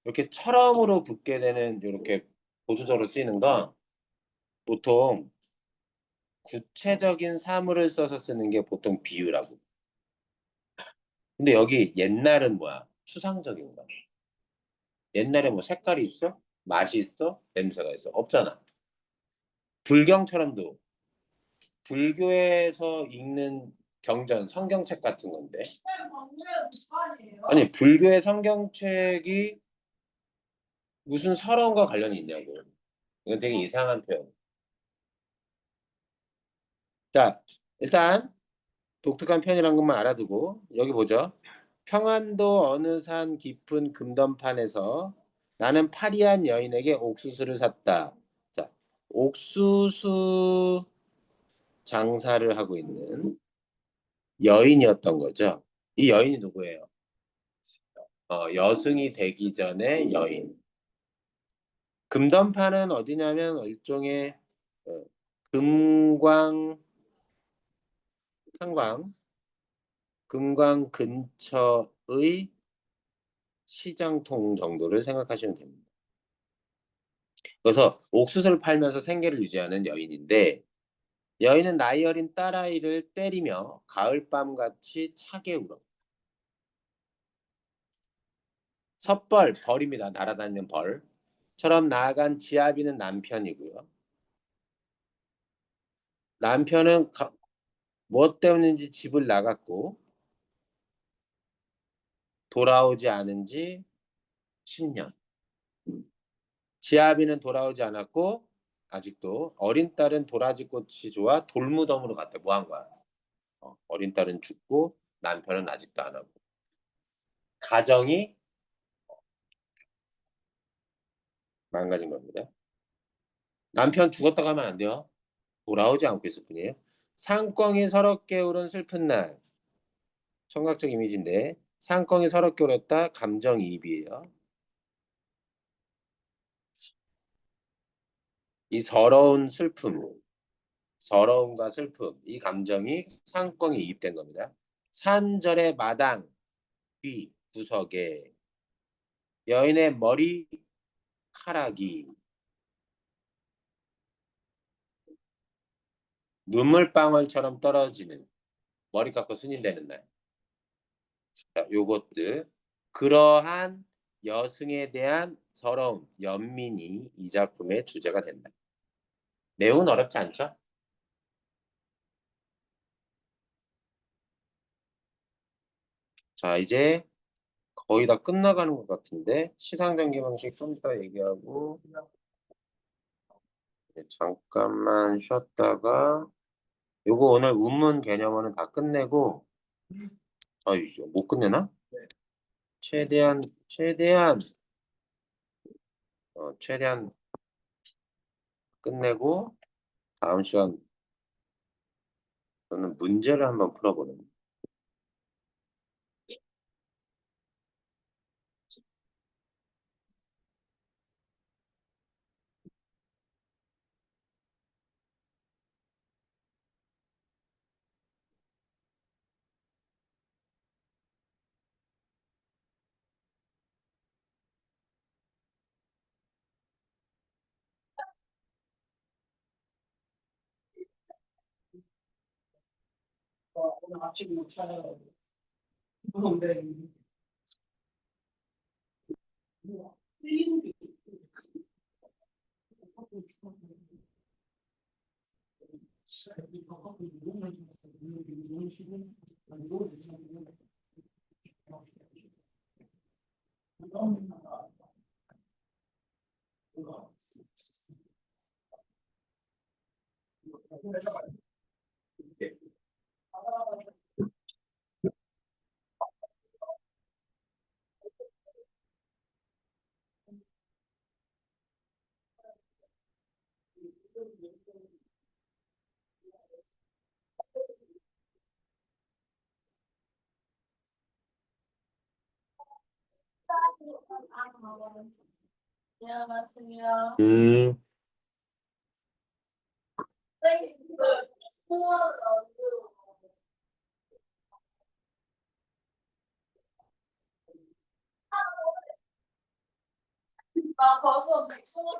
이렇게 처럼으로 붙게 되는 이렇게 보수적으로 쓰이는 건 보통 구체적인 사물을 써서 쓰는 게 보통 비유라고. 근데 여기 옛날은 뭐야? 추상적인 거야. 옛날에 뭐 색깔이 있어? 맛이 있어? 냄새가 있어? 없잖아. 불경처럼도 불교에서 읽는 경전, 성경책 같은 건데. 아니, 불교의 성경책이 무슨 서러움과 관련이 있냐고. 이건 되게 이상한 표현. 자, 일단 독특한 표현이란 것만 알아두고 여기 보죠. 평안도 어느 산 깊은 금던판에서 나는 파리한 여인에게 옥수수를 샀다. 자, 옥수수 장사를 하고 있는 여인이었던 거죠. 이 여인이 누구예요? 여승이 되기 전에 여인. 금던판은 어디냐면 일종의 어, 금광, 탄광, 금광 근처의 시장통 정도를 생각하시면 됩니다. 그래서 옥수수를 팔면서 생계를 유지하는 여인인데 여인은 나이 어린 딸아이를 때리며 가을밤같이 차게 울어. 섣벌, 벌입니다. 날아다니는 벌. 처럼 나아간 지아비는 남편이고요. 남편은 무엇 때문인지 집을 나갔고 돌아오지 않은 지 10년. 지아비는 돌아오지 않았고 아직도 어린 딸은 도라지 꽃이 좋아 돌무덤으로 갔대. 뭐 한 거야? 어린 딸은 죽고 남편은 아직도 안 하고. 가정이 망가진 겁니다. 남편 죽었다고 하면 안 돼요. 돌아오지 않고 있을 뿐이에요. 상광이 서럽게 울은 슬픈 날. 청각적 이미지인데 상광이 서럽게 울었다 감정이입이에요. 이 서러운 슬픔, 서러움과 슬픔, 이 감정이 상광이 이입된 겁니다. 산절의 마당 뒤 구석에 여인의 머리카락이 눈물방울처럼 떨어지는 머리 깎고 스님 되는 날. 자, 요것들 그러한 여승에 대한 서러움, 연민이 이 작품의 주제가 된다. 내용은 어렵지 않죠? 자, 이제 거의 다 끝나가는 것 같은데 시상전개 방식 좀 더 얘기하고 잠깐만 쉬었다가 요거 오늘 운문 개념어는 다 끝내고 이제 못 끝내나? 최대한 끝내고 다음 시간 저는 문제를 한번 풀어보는. 오늘 아침 못 찾아가지고. 근데 틀린 게 안녕하세요. 음, 선생님, 그 소원 나 벌써 소원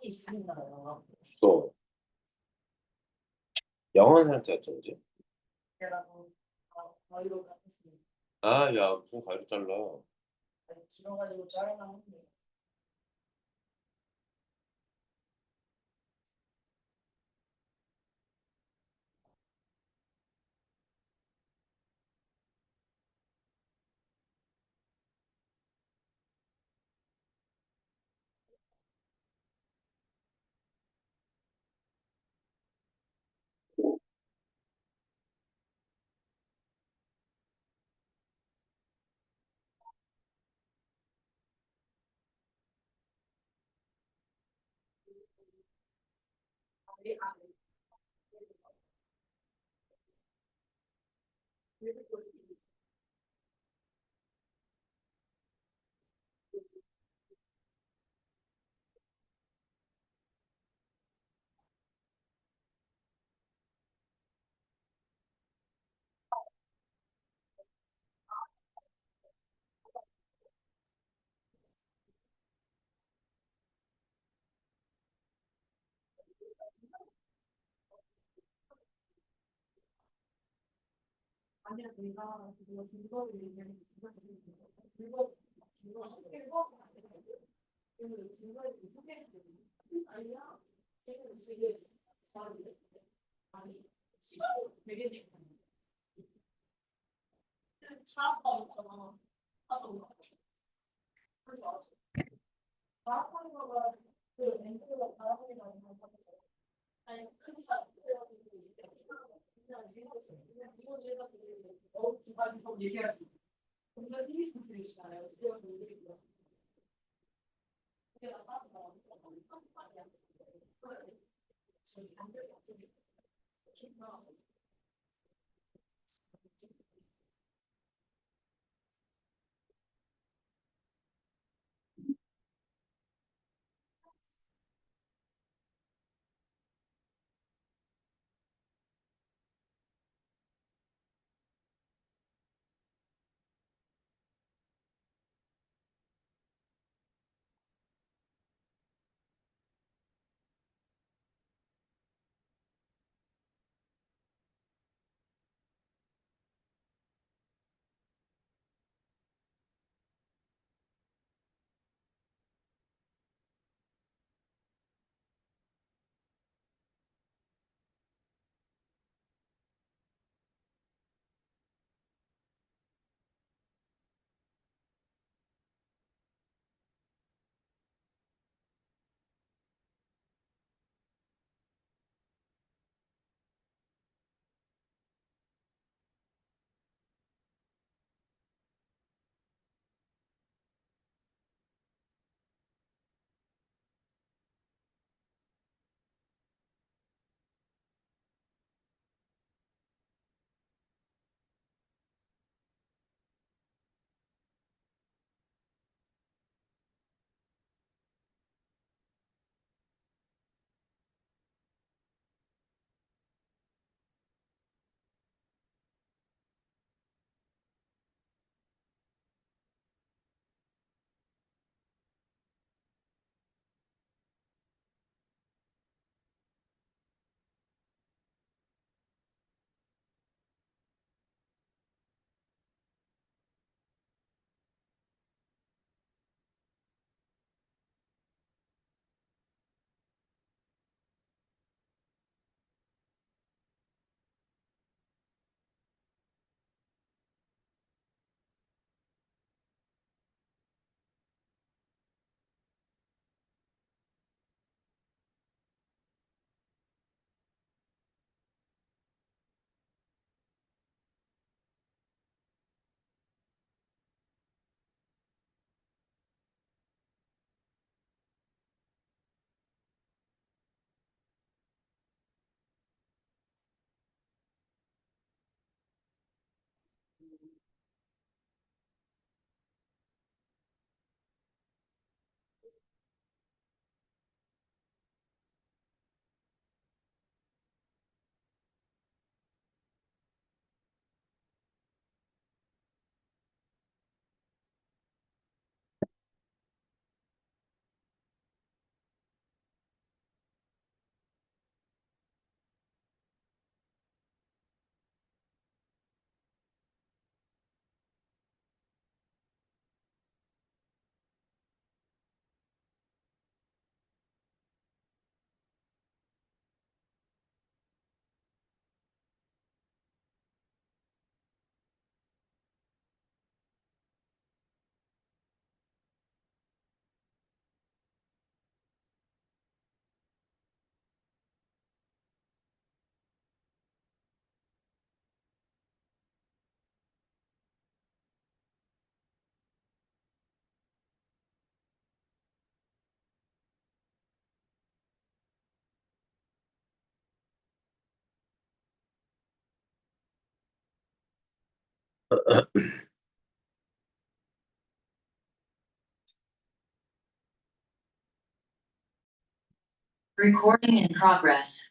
있으니까요. 주소. 영어 상태였죠, 그지? 그래가지고 가위로 깎았습니다. 아, 야, 무슨 가위로 잘라. 길어가지고 잘라놨는데. 아니야, 내가 그거 증거를 얘기하는 증거 아니야? 지금 되게 잘하는데? 아니, 시간이 되게 돼. 사업가 있잖아. 하도 그래서 알았어. 마라톤 거가 그 렌즈가 마라톤이 많이 나는 거 아니, 크기가 그래가지고 그냥 이거 얘가 두 가지 얘기하지. 정말 힘이 있으시잖아요. 지금 얘기했죠. 그게 나빠서 말이야. 저기 안 돼요. Recording in progress.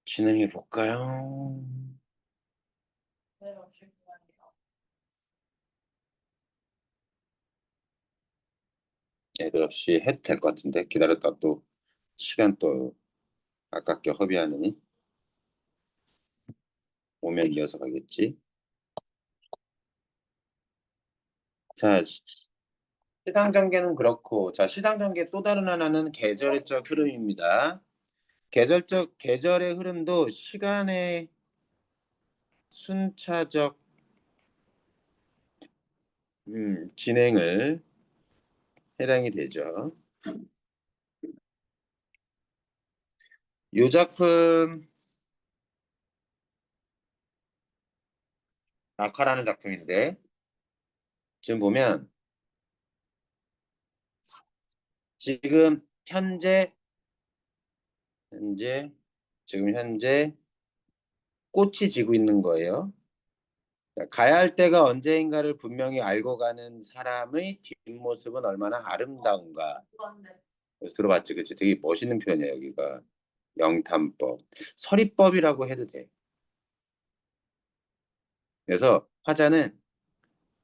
진행해 볼까요? 네, 없이 그만이요. 애들 없이 해도 될 것 같은데 기다렸다 또 시간 또 아깝게 허비하느니 오면 이어서 가겠지. 자, 시장 전개는 그렇고, 자, 시장 전개 또 다른 하나는 계절적 흐름입니다. 계절의 흐름도 시간의 순차적 진행을 해당이 되죠. 이 작품 낙화라는 작품인데 지금 보면 지금 현재 꽃이 지고 있는 거예요. 가야 할 때가 언제인가를 분명히 알고 가는 사람의 뒷모습은 얼마나 아름다운가. 맞네. 그래서 들어봤지, 그치? 되게 멋있는 표현이야 여기가. 영탐법, 서리법이라고 해도 돼. 그래서 화자는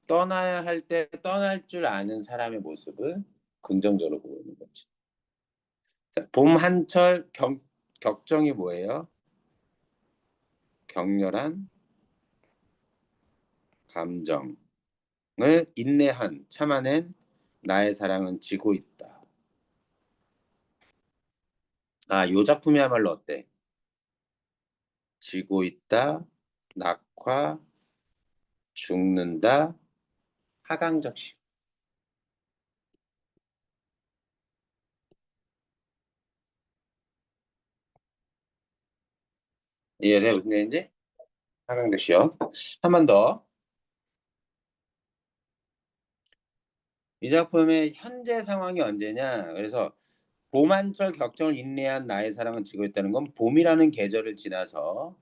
떠나야 할 때 떠날 줄 아는 사람의 모습을 긍정적으로 보고 있는 거지. 자, 봄 한철 격정이 뭐예요? 격렬한 감정을 인내한 참아낸 나의 사랑은 지고 있다. 아, 요 작품이야말로 어때? 지고 있다, 낙화, 죽는다, 하강적시. 이해돼 무슨 얘기인지? 하강적시요. 한 번 더. 이 작품의 현재 상황이 언제냐? 그래서 봄 한철 격정을 인내한 나의 사랑은 지고 있다는 건 봄이라는 계절을 지나서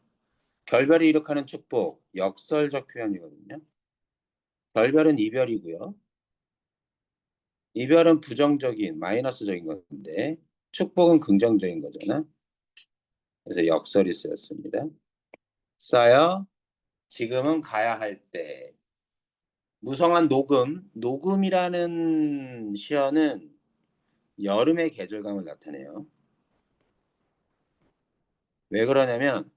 결별이 이룩하는 축복, 역설적 표현이거든요. 결별은 이별이고요. 이별은 부정적인, 마이너스적인 건데 축복은 긍정적인 거잖아. 그래서 역설이 쓰였습니다. 쌓여 지금은 가야 할 때. 무성한 녹음이라는 시어는 여름의 계절감을 나타내요. 왜 그러냐면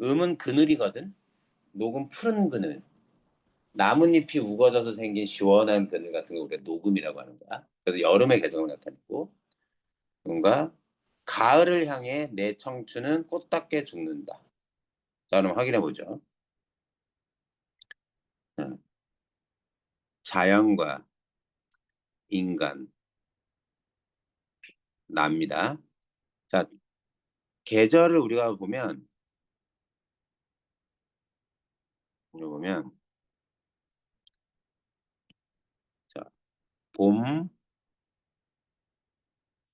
음은 그늘이거든. 녹은 푸른 그늘. 나뭇잎이 우거져서 생긴 시원한 그늘 같은 거 우리가 녹음이라고 하는 거야. 그래서 여름의 계절을 나타내고 뭔가 가을을 향해 내 청춘은 꽃답게 죽는다. 자, 그럼 확인해 보죠. 자연과 인간, 납니다. 자, 계절을 우리가 보면 자,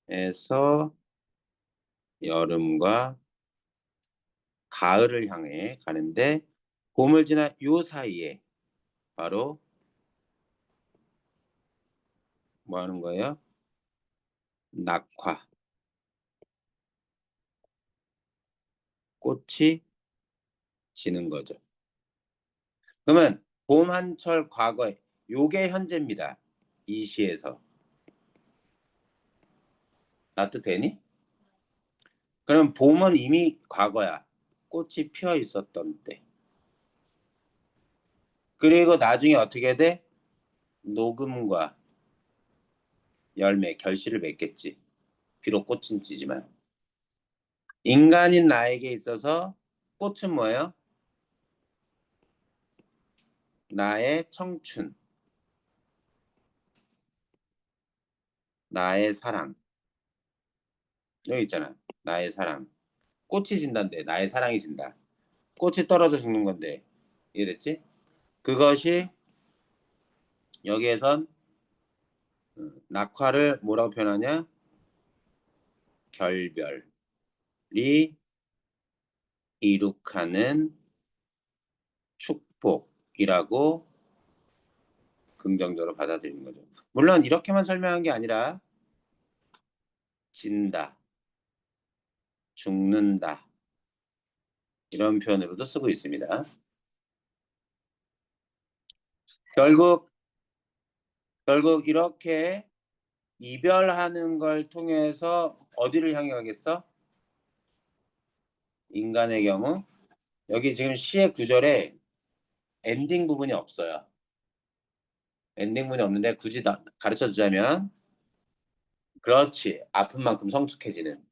봄에서 여름과 가을을 향해 가는데 봄을 지나 요 사이에 바로 뭐 하는 거예요? 낙화, 꽃이 지는 거죠. 그러면 봄 한철 과거에 요게 현재입니다. 이 시에서. 납득되니? 그럼 봄은 이미 과거야. 꽃이 피어 있었던 때. 그리고 나중에 어떻게 돼? 녹음과 열매, 결실을 맺겠지. 비록 꽃은 지지만. 인간인 나에게 있어서 꽃은 뭐예요? 나의 청춘, 나의 사랑. 여기 있잖아. 나의 사랑. 꽃이 진다인데 나의 사랑이 진다. 꽃이 떨어져 죽는 건데 이해됐지? 그것이 여기에선 낙화를 뭐라고 표현하냐? 결별이, '이룩하는 축복이라고 긍정적으로 받아들이는 거죠. 물론 이렇게만 설명한 게 아니라 진다, 죽는다 이런 표현으로도 쓰고 있습니다. 결국 이렇게 이별하는 걸 통해서 어디를 향해 가겠어? 인간의 경우 여기 지금 시의 구절에 엔딩 부분이 없어요. 엔딩 부분이 없는데 굳이 가르쳐 주자면 그렇지. 아픈 만큼 성숙해지는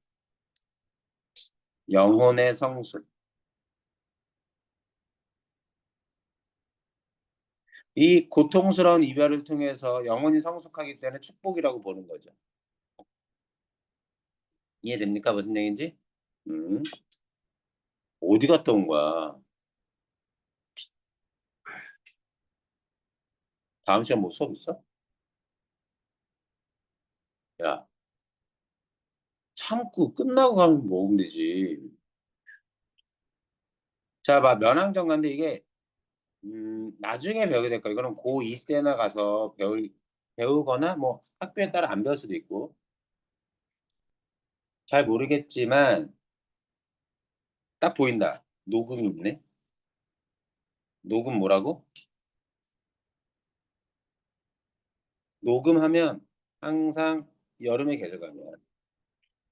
영혼의 성숙. 이 고통스러운 이별을 통해서 영혼이 성숙하기 때문에 축복이라고 보는 거죠. 이해됩니까? 무슨 얘기인지? 음. 어디 갔다 온 거야? 다음 시간 뭐 수업 있어? 야, 참고 끝나고 가면 먹으면 되지. 자, 봐, 면항정가인데 이게 나중에 배우게 될 거야. 이거는 고2 때나 가서 배우거나 뭐 학교에 따라 안 배울 수도 있고 잘 모르겠지만 딱 보인다. 녹음이 있네. 녹음 뭐라고? 녹음하면 항상 여름의 계절감이야.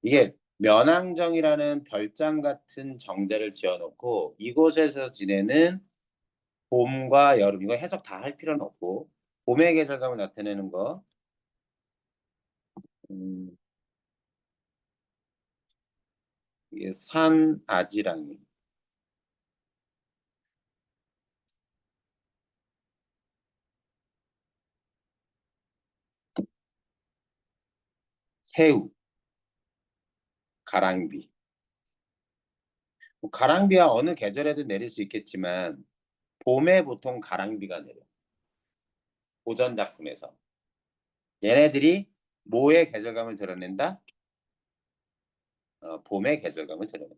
이게 면항정이라는 별장 같은 정자를 지어놓고 이곳에서 지내는 봄과 여름 이거 해석 다 할 필요는 없고 봄의 계절감을 나타내는 거 음, 이게 산아지랑이 새우 가랑비 뭐 가랑비야 어느 계절에도 내릴 수 있겠지만 봄에 보통 가랑비가 내려 고전 작품에서 얘네들이 뭐의 계절감을 드러낸다? 봄의 계절감을 드러낸다.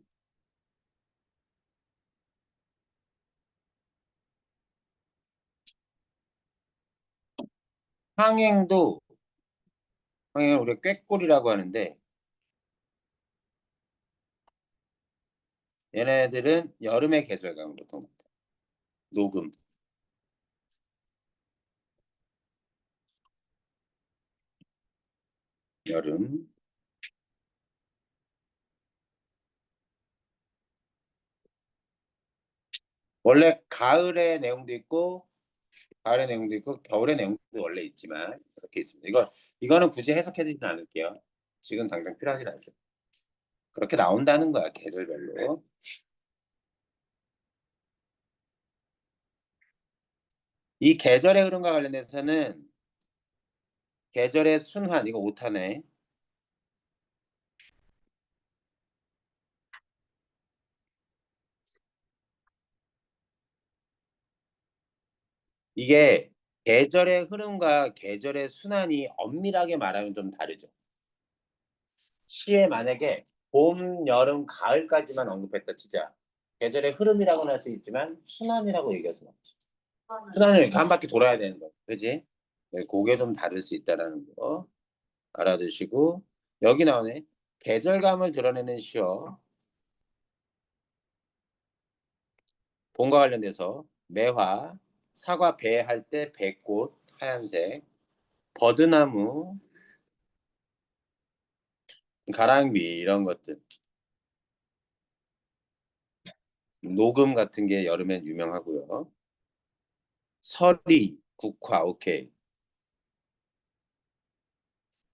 황행도 황행은 우리가 꾀꼬리라고 하는데 얘네들은 여름의 계절감을 보통 나타내. 녹음 여름 원래 가을의 내용도 있고 가을의 내용도 있고 겨울의 내용도 원래 있지만 이렇게 있습니다. 이거는 굳이 해석해 드리진 않을게요. 지금 당장 필요하지 않죠. 그렇게 나온다는 거야 계절별로. 이 계절의 흐름과 관련해서는 계절의 순환 이거 오타네. 이게 계절의 흐름과 계절의 순환이 엄밀하게 말하면 좀 다르죠. 시에 만약에 봄, 여름, 가을까지만 언급했다 치자. 계절의 흐름이라고는 할 수 있지만 순환이라고 얘기할 수는 없지. 순환은 이렇게 한 바퀴 돌아야 되는 거, 그지? 네, 그게 좀 다를 수 있다는 거 알아두시고 여기 나오네. 계절감을 드러내는 시어. 봄과 관련돼서 매화, 사과 배할 때 배꽃 하얀색, 버드나무, 가랑비 이런 것들. 녹음 같은 게 여름엔 유명하고요. 서리, 국화, 오케이.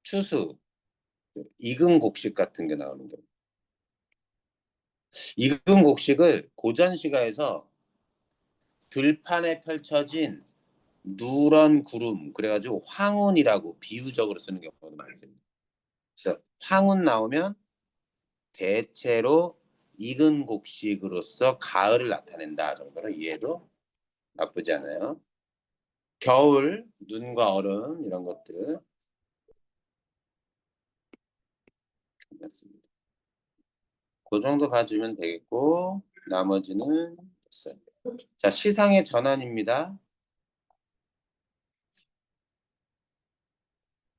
추수, 익은 곡식 같은 게 나오는 거. 익은 곡식을 고전 시가에서 들판에 펼쳐진 누런 구름 그래가지고 황혼이라고 비유적으로 쓰는 경우도 많습니다. 그래서 황혼 나오면 대체로 익은 곡식으로서 가을을 나타낸다 정도로 이해도 나쁘지 않아요. 겨울, 눈과 얼음 이런 것들 맞습니다. 그 정도 봐주면 되겠고 나머지는 됐어요. 자, 시상의 전환입니다.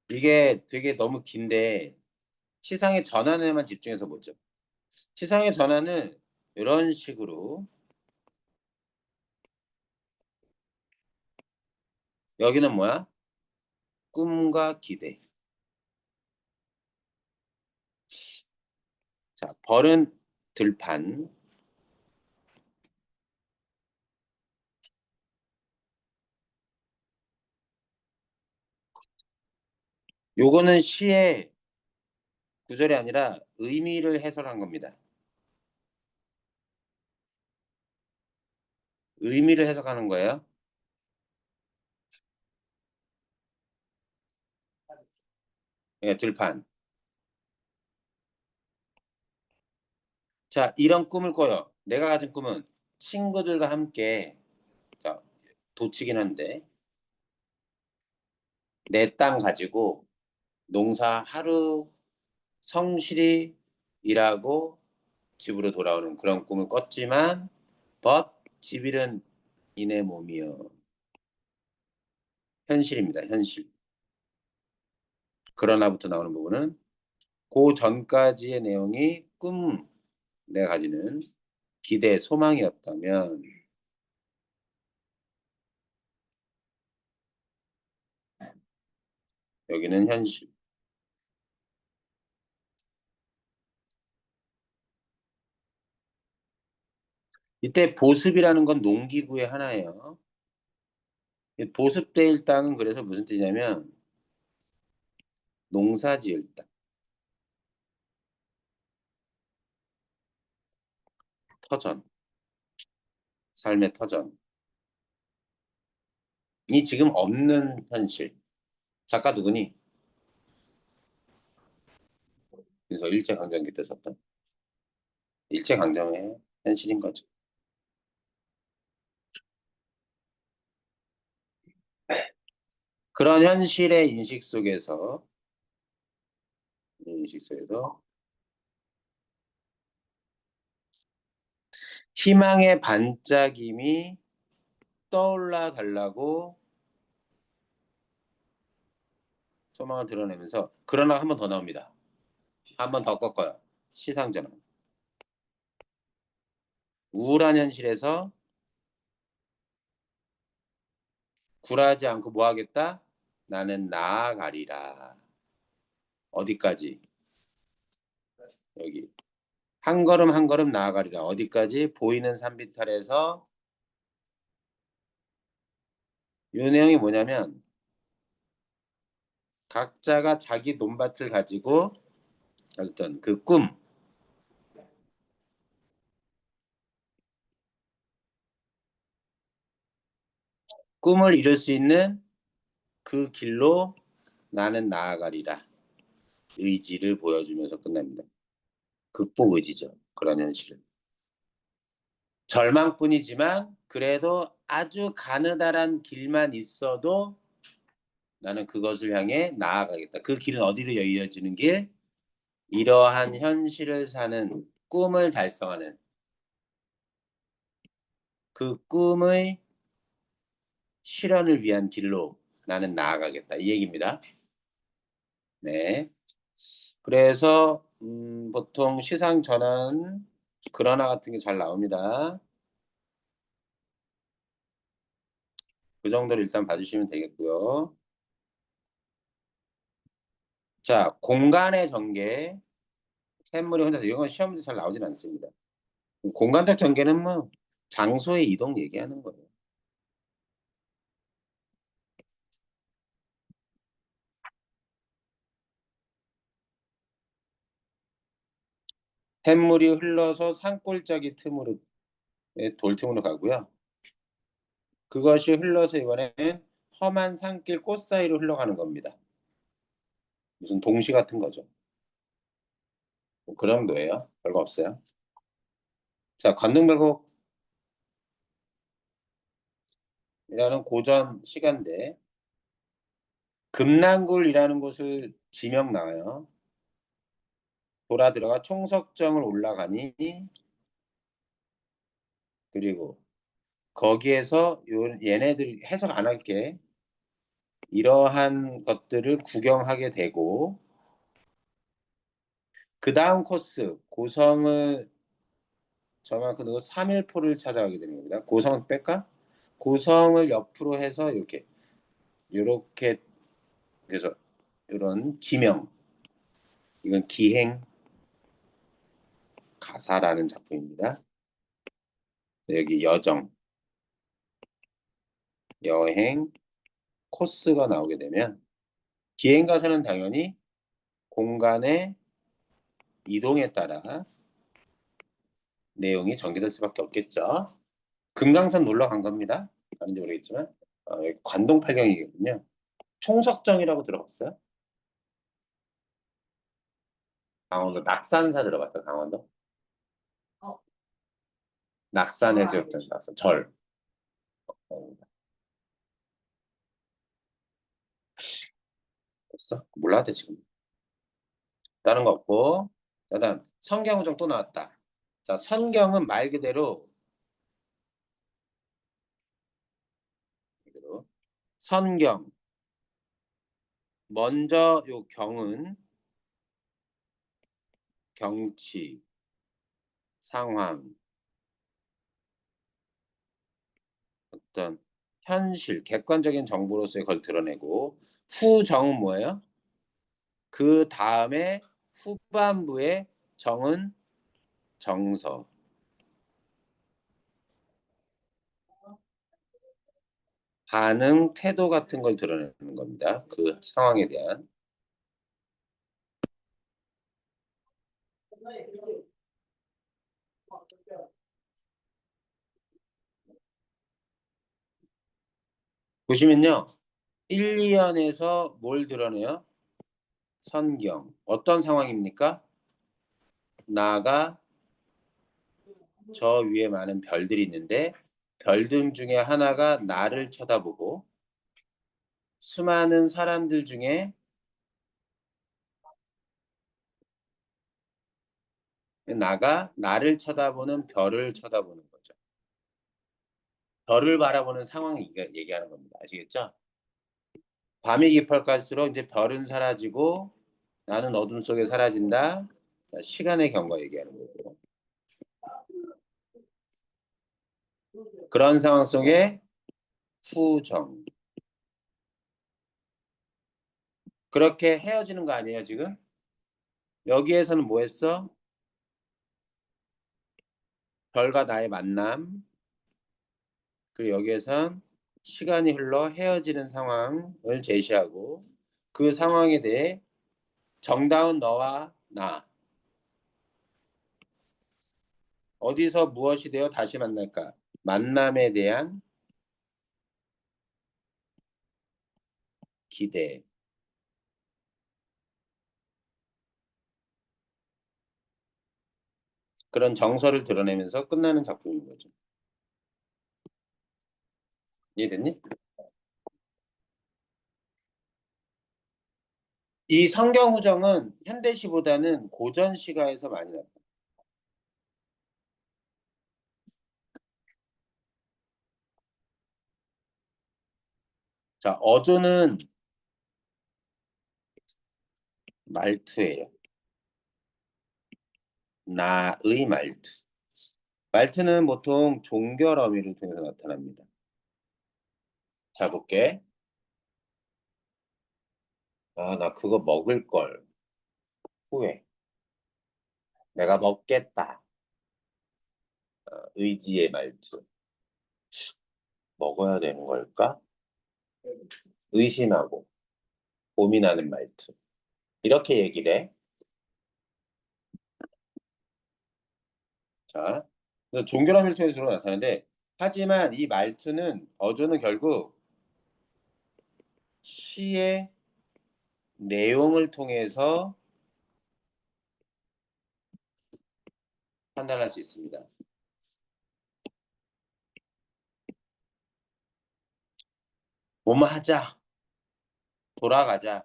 이게 되게 너무 긴데 시상의 전환에만 집중해서 보죠. 시상의 전환은 이런 식으로 여기는 뭐야? 꿈과 기대. 자, 벌은 들판. 요거는 시의 구절이 아니라 의미를 해설한 겁니다. 의미를 해석하는 거예요. 예, 들판. 자, 이런 꿈을 꿔요. 내가 가진 꿈은 친구들과 함께, 자, 도치긴 한데, 내 땅 가지고 농사 하루 성실히 일하고 집으로 돌아오는 그런 꿈을 꿨지만, but 집일은 이내 몸이요. 현실입니다, 현실. 그러나부터 나오는 부분은 그 전까지의 내용이 꿈, 내가 가지는 기대, 소망이었다면 여기는 현실. 이때 보습이라는 건 농기구의 하나예요. 이 보습될 땅은 그래서 무슨 뜻이냐면 농사지을 땅, 터전, 삶의 터전이 지금 없는 현실. 작가 누구니? 그래서 일제강점기 때 썼던 일제강점의 현실인 거죠. 그런 현실의 인식 속에서 희망의 반짝임이 떠올라 달라고 소망을 드러내면서 그러나 한 번 더 나옵니다. 한 번 더 꺾어요. 시상전환. 우울한 현실에서 굴하지 않고 뭐 하겠다? 나는 나아가리라. 어디까지? 여기. 한 걸음 한 걸음 나아가리라. 어디까지? 보이는 산비탈에서 이 내용이 뭐냐면 각자가 자기 논밭을 가지고 어떤 그 꿈을 이룰 수 있는 그 길로 나는 나아가리라. 의지를 보여주면서 끝납니다. 극복 의지죠. 그런 현실은. 절망뿐이지만 그래도 아주 가느다란 길만 있어도 나는 그것을 향해 나아가겠다. 그 길은 어디로 이어지는 길? 이러한 현실을 사는 꿈을 달성하는 그 꿈의 실현을 위한 길로 나는 나아가겠다. 이 얘기입니다. 네. 그래서 보통 시상 전환 그러나 같은 게 잘 나옵니다. 그 정도로 일단 봐주시면 되겠고요. 자, 공간의 전개, 샘물이 혼자서 이런 건 시험에서 잘 나오진 않습니다. 공간적 전개는 뭐 장소의 이동 얘기하는 거예요. 샘물이 흘러서 산골짜기 틈으로 돌틈으로 가고요. 그것이 흘러서 이번엔 험한 산길 꽃 사이로 흘러가는 겁니다. 무슨 동시 같은 거죠. 뭐그 정도예요. 별거 없어요. 자, 관동백곡이라는 고전 시간대 금난굴이라는 곳을 지명 나와요. 돌아 들어가 총석정을 올라가니 그리고 거기에서 얘네들 해석 안 할게. 이러한 것들을 구경하게 되고 그 다음 코스 고성을 정확히는 3일포를 찾아가게 되는 겁니다. 고성 뺄까? 고성을 옆으로 해서 이렇게 그래서 이런 지명 이건 기행 가사라는 작품입니다. 여기 여정 여행 코스가 나오게 되면 기행 가사는 당연히 공간의 이동에 따라 내용이 전개될 수밖에 없겠죠. 금강산 놀러 간 겁니다. 아닌지 모르겠지만 여기 관동팔경이거든요. 총석정이라고 들어봤어요? 강원도 낙산사 들어봤어요? 강원도? 어. 낙산 절 해수욕장 알죠. 낙산 절. 됐어? 몰라도 돼 지금. 다른 거 없고 그다음 성경우정 또 나왔다. 자 성경은 말 그대로 선경 먼저 요 경은 경치 상황 어떤 현실 객관적인 정보로서의 걸 드러내고 후정은 뭐예요? 그 다음에 후반부에 정은 정서 반응 태도 같은 걸 드러내는 겁니다. 그 상황에 대한 보시면요 1, 2연에서 뭘 드러내요? 선경 어떤 상황입니까? 나가 저 위에 많은 별들이 있는데 별들 중에 하나가 나를 쳐다보고 수많은 사람들 중에 나가 나를 쳐다보는 별을 쳐다보는 거죠. 별을 바라보는 상황을 얘기하는 겁니다. 아시겠죠? 밤이 깊어갈수록 이제 별은 사라지고 나는 어둠 속에 사라진다. 자, 시간의 경과 얘기하는 거고. 그런 상황 속에 후정. 그렇게 헤어지는 거 아니에요, 지금? 여기에서는 뭐 했어? 별과 나의 만남. 그리고 여기에선 시간이 흘러 헤어지는 상황을 제시하고 그 상황에 대해 정다운 너와 나 어디서 무엇이 되어 다시 만날까? 만남에 대한 기대. 그런 정서를 드러내면서 끝나는 작품인 거죠. 이해됐니? 이 성경후정은 현대시보다는 고전시가에서 많이 나타요. 자, 어조는 말투예요. 나의 말투. 말투는 보통 종결 어미를 통해서 나타납니다. 자, 볼게. 아, 나 그거 먹을 걸. 후회. 내가 먹겠다. 의지의 말투. 먹어야 되는 걸까? 의심하고 고민하는 말투. 이렇게 얘기를 해. 자, 그래서 종결함을 통해서 주로 나타나는데 하지만 이 말투는 어조는 결국 시의 내용을 통해서 판단할 수 있습니다. 뭐뭐 하자. 돌아가자.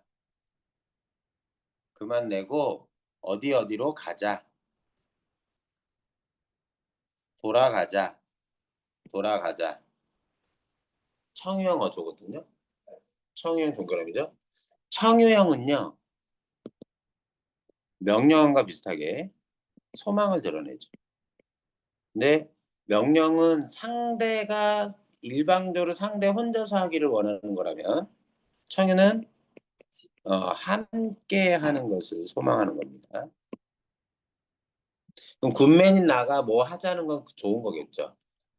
그만 내고 어디 어디로 가자. 돌아가자. 돌아가자. 청유형 어조거든요. 청유형 동그라미죠. 청유형은요. 명령어과 비슷하게 소망을 드러내죠. 근데 명령은 상대가 일방적으로 상대 혼자서 하기를 원하는 거라면 청유는 함께 하는 것을 소망하는 겁니다. 그럼 굿맨인 나가 뭐 하자는 건 좋은 거겠죠.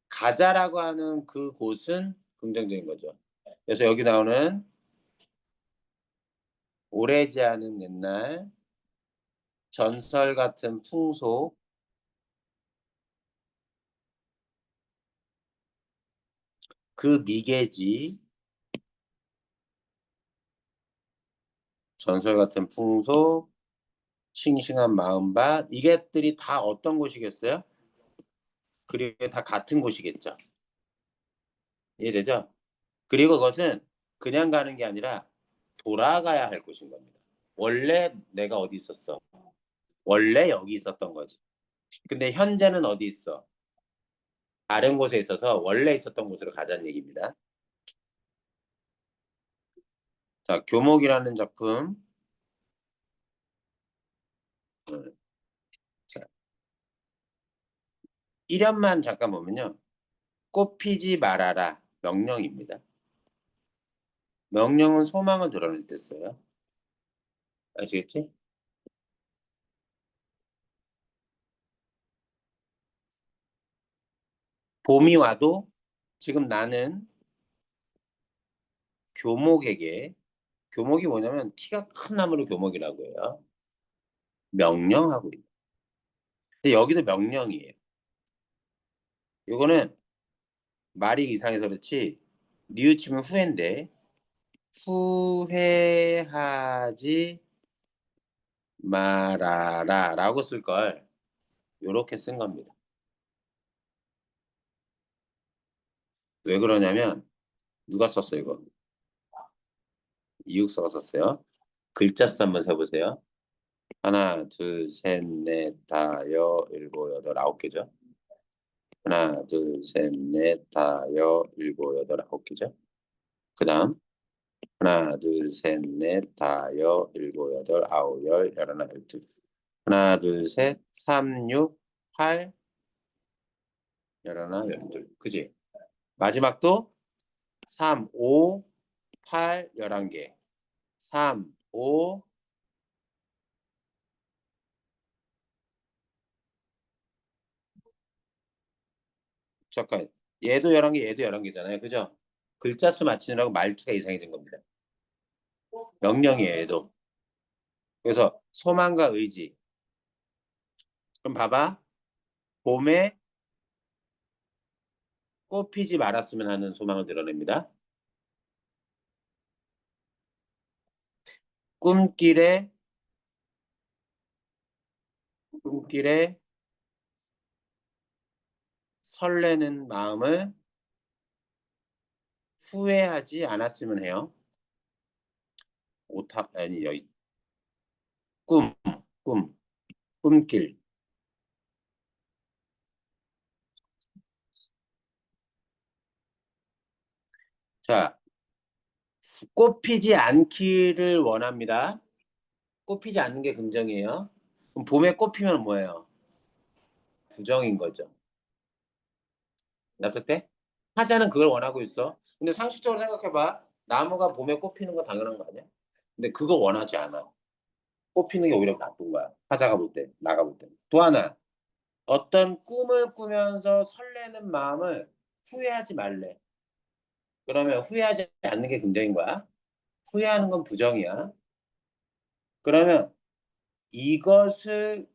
가자라고 하는 그 곳은 긍정적인 거죠. 그래서 여기 나오는 오래지 않은 옛날 전설 같은 풍속 그 미개지 전설 같은 풍속 싱싱한 마음밭 이게들이 다 어떤 곳이겠어요? 그리고 다 같은 곳이겠죠. 이해되죠? 그리고 그것은 그냥 가는 게 아니라 돌아가야 할 곳인 겁니다. 원래 내가 어디 있었어? 원래 여기 있었던 거지. 근데 현재는 어디 있어? 다른 곳에 있어서 원래 있었던 곳으로 가자는 얘기입니다. 자, 교목이라는 작품. 자, 1연만 잠깐 보면요. 꽃 피지 말아라. 명령입니다. 명령은 소망을 드러낼 때 써요. 아시겠지? 봄이 와도 지금 나는 교목에게 교목이 뭐냐면 키가 큰 나무를 교목이라고 해요. 명령하고 있다. 근데 여기도 명령이에요. 이거는 말이 이상해서 그렇지 뉘우치면 후회인데 후회하지 말아라 라고 쓸 걸 요렇게 쓴 겁니다. 왜 그러냐면 누가 썼어 이거? 이육서가 썼어요. 글자 수 한번 세보세요. 하나, 둘, 셋, 넷, 다, 여, 일곱, 여덟, 아홉 개죠. 하나, 둘, 셋, 넷, 다, 여, 일곱, 여덟, 아홉 개죠. 그 다음 하나, 둘, 셋, 넷, 다, 여, 일곱, 여덟, 아홉, 열, 열하나, 열둘. 하나, 둘, 셋, 3, 6, 8, 열하나, 열둘. 그지? 마지막도 3, 5, 8, 11개. 3, 5, 잠깐. 얘도 11개, 얘도 11개잖아요. 그죠? 글자 수 맞추느라고 말투가 이상해진 겁니다. 명령이에요, 얘도. 그래서 소망과 의지. 그럼 봐봐. 봄에 꽃 피지 말았으면 하는 소망을 드러냅니다. 꿈길에 꿈길에 설레는 마음을 후회하지 않았으면 해요. 오타 아니 여기 꿈, 꿈, 꿈길. 자, 꽃 피지 않기를 원합니다. 꽃 피지 않는 게 긍정이에요. 그럼 봄에 꽃 피면 뭐예요? 부정인 거죠. 납득돼? 화자는 그걸 원하고 있어. 근데 상식적으로 생각해봐. 나무가 봄에 꽃 피는 거 당연한 거 아니야? 근데 그거 원하지 않아. 꽃 피는 게 오히려 나쁜 거야. 화자가 볼 때, 나가 볼 때. 또 하나, 어떤 꿈을 꾸면서 설레는 마음을 후회하지 말래. 그러면 후회하지 않는 게 긍정인 거야. 후회하는 건 부정이야. 그러면 이것을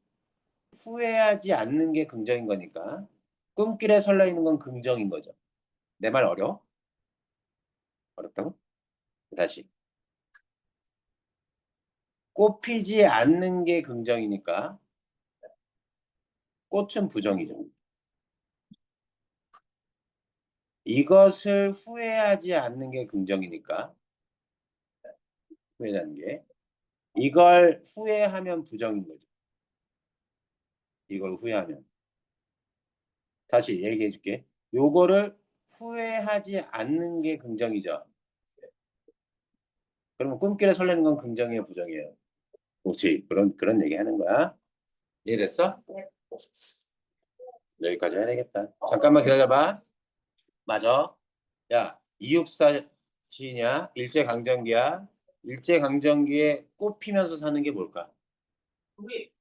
후회하지 않는 게 긍정인 거니까 꿈길에 설레이는 건 긍정인 거죠. 내 말 어려워? 어렵다고? 다시. 꽃 피지 않는 게 긍정이니까 꽃은 부정이죠. 이것을 후회하지 않는 게 긍정이니까 후회하는 게 이걸 후회하면 부정인 거죠. 이걸 후회하면. 다시 얘기해 줄게. 요거를 후회하지 않는 게 긍정이죠. 그러면 꿈길에 설레는 건 긍정이에요, 부정이에요? 그렇지. 그런 얘기 하는 거야. 이해됐어? 여기까지 해야 되겠다. 잠깐만 기다려봐. 맞아. 야, 이육사 시냐? 일제강점기야. 일제강점기에 꽃피면서 사는 게 뭘까? 우리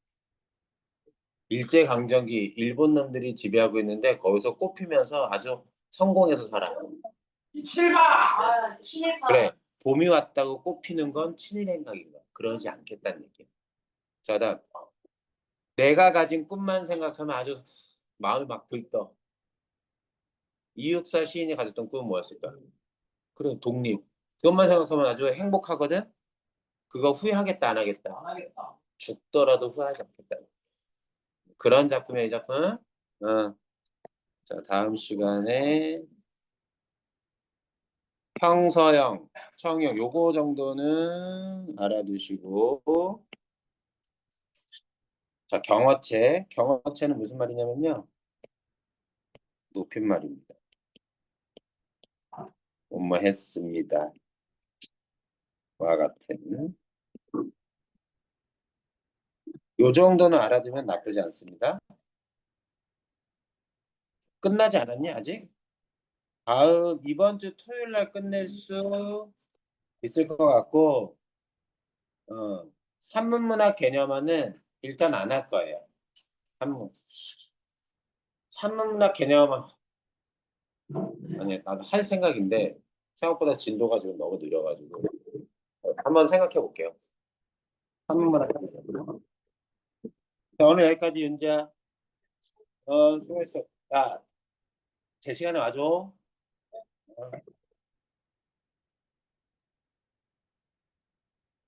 일제강점기 일본 놈들이 지배하고 있는데 거기서 꽃피면서 아주 성공해서 살아. 칠바. 친일파. 그래. 봄이 왔다고 꽃피는 건 친일행각인 거야. 그러지 않겠다는 얘기야. 자, 다음. 내가 가진 꿈만 생각하면 아주 마음이 막 들떠. 이육사 시인이 가졌던 꿈은 뭐였을까? 그래, 독립. 그것만 생각하면 아주 행복하거든? 그거 후회하겠다, 안 하겠다? 안 하겠다. 죽더라도 후회하지 않겠다. 그런 작품이야, 이 작품. 자, 다음 시간에 평서형, 청형, 요거 정도는 알아두시고. 자, 경어체. 경어체는 무슨 말이냐면요. 높임말입니다. 뭐뭐 했습니다. 와 같은. 요 정도는 알아두면 나쁘지 않습니다. 끝나지 않았니, 아직? 이번 주 토요일 날 끝낼 수 있을 것 같고, 산문문학 개념화는 일단 안 할 거예요. 산문문학 개념화, 아니, 나도 할 생각인데, 생각보다 진도가 지금 너무 느려가지고, 한번 생각해 볼게요. 산문문학. 자, 오늘 여기까지 윤지야. 수고했어. 야, 제 시간에 와줘.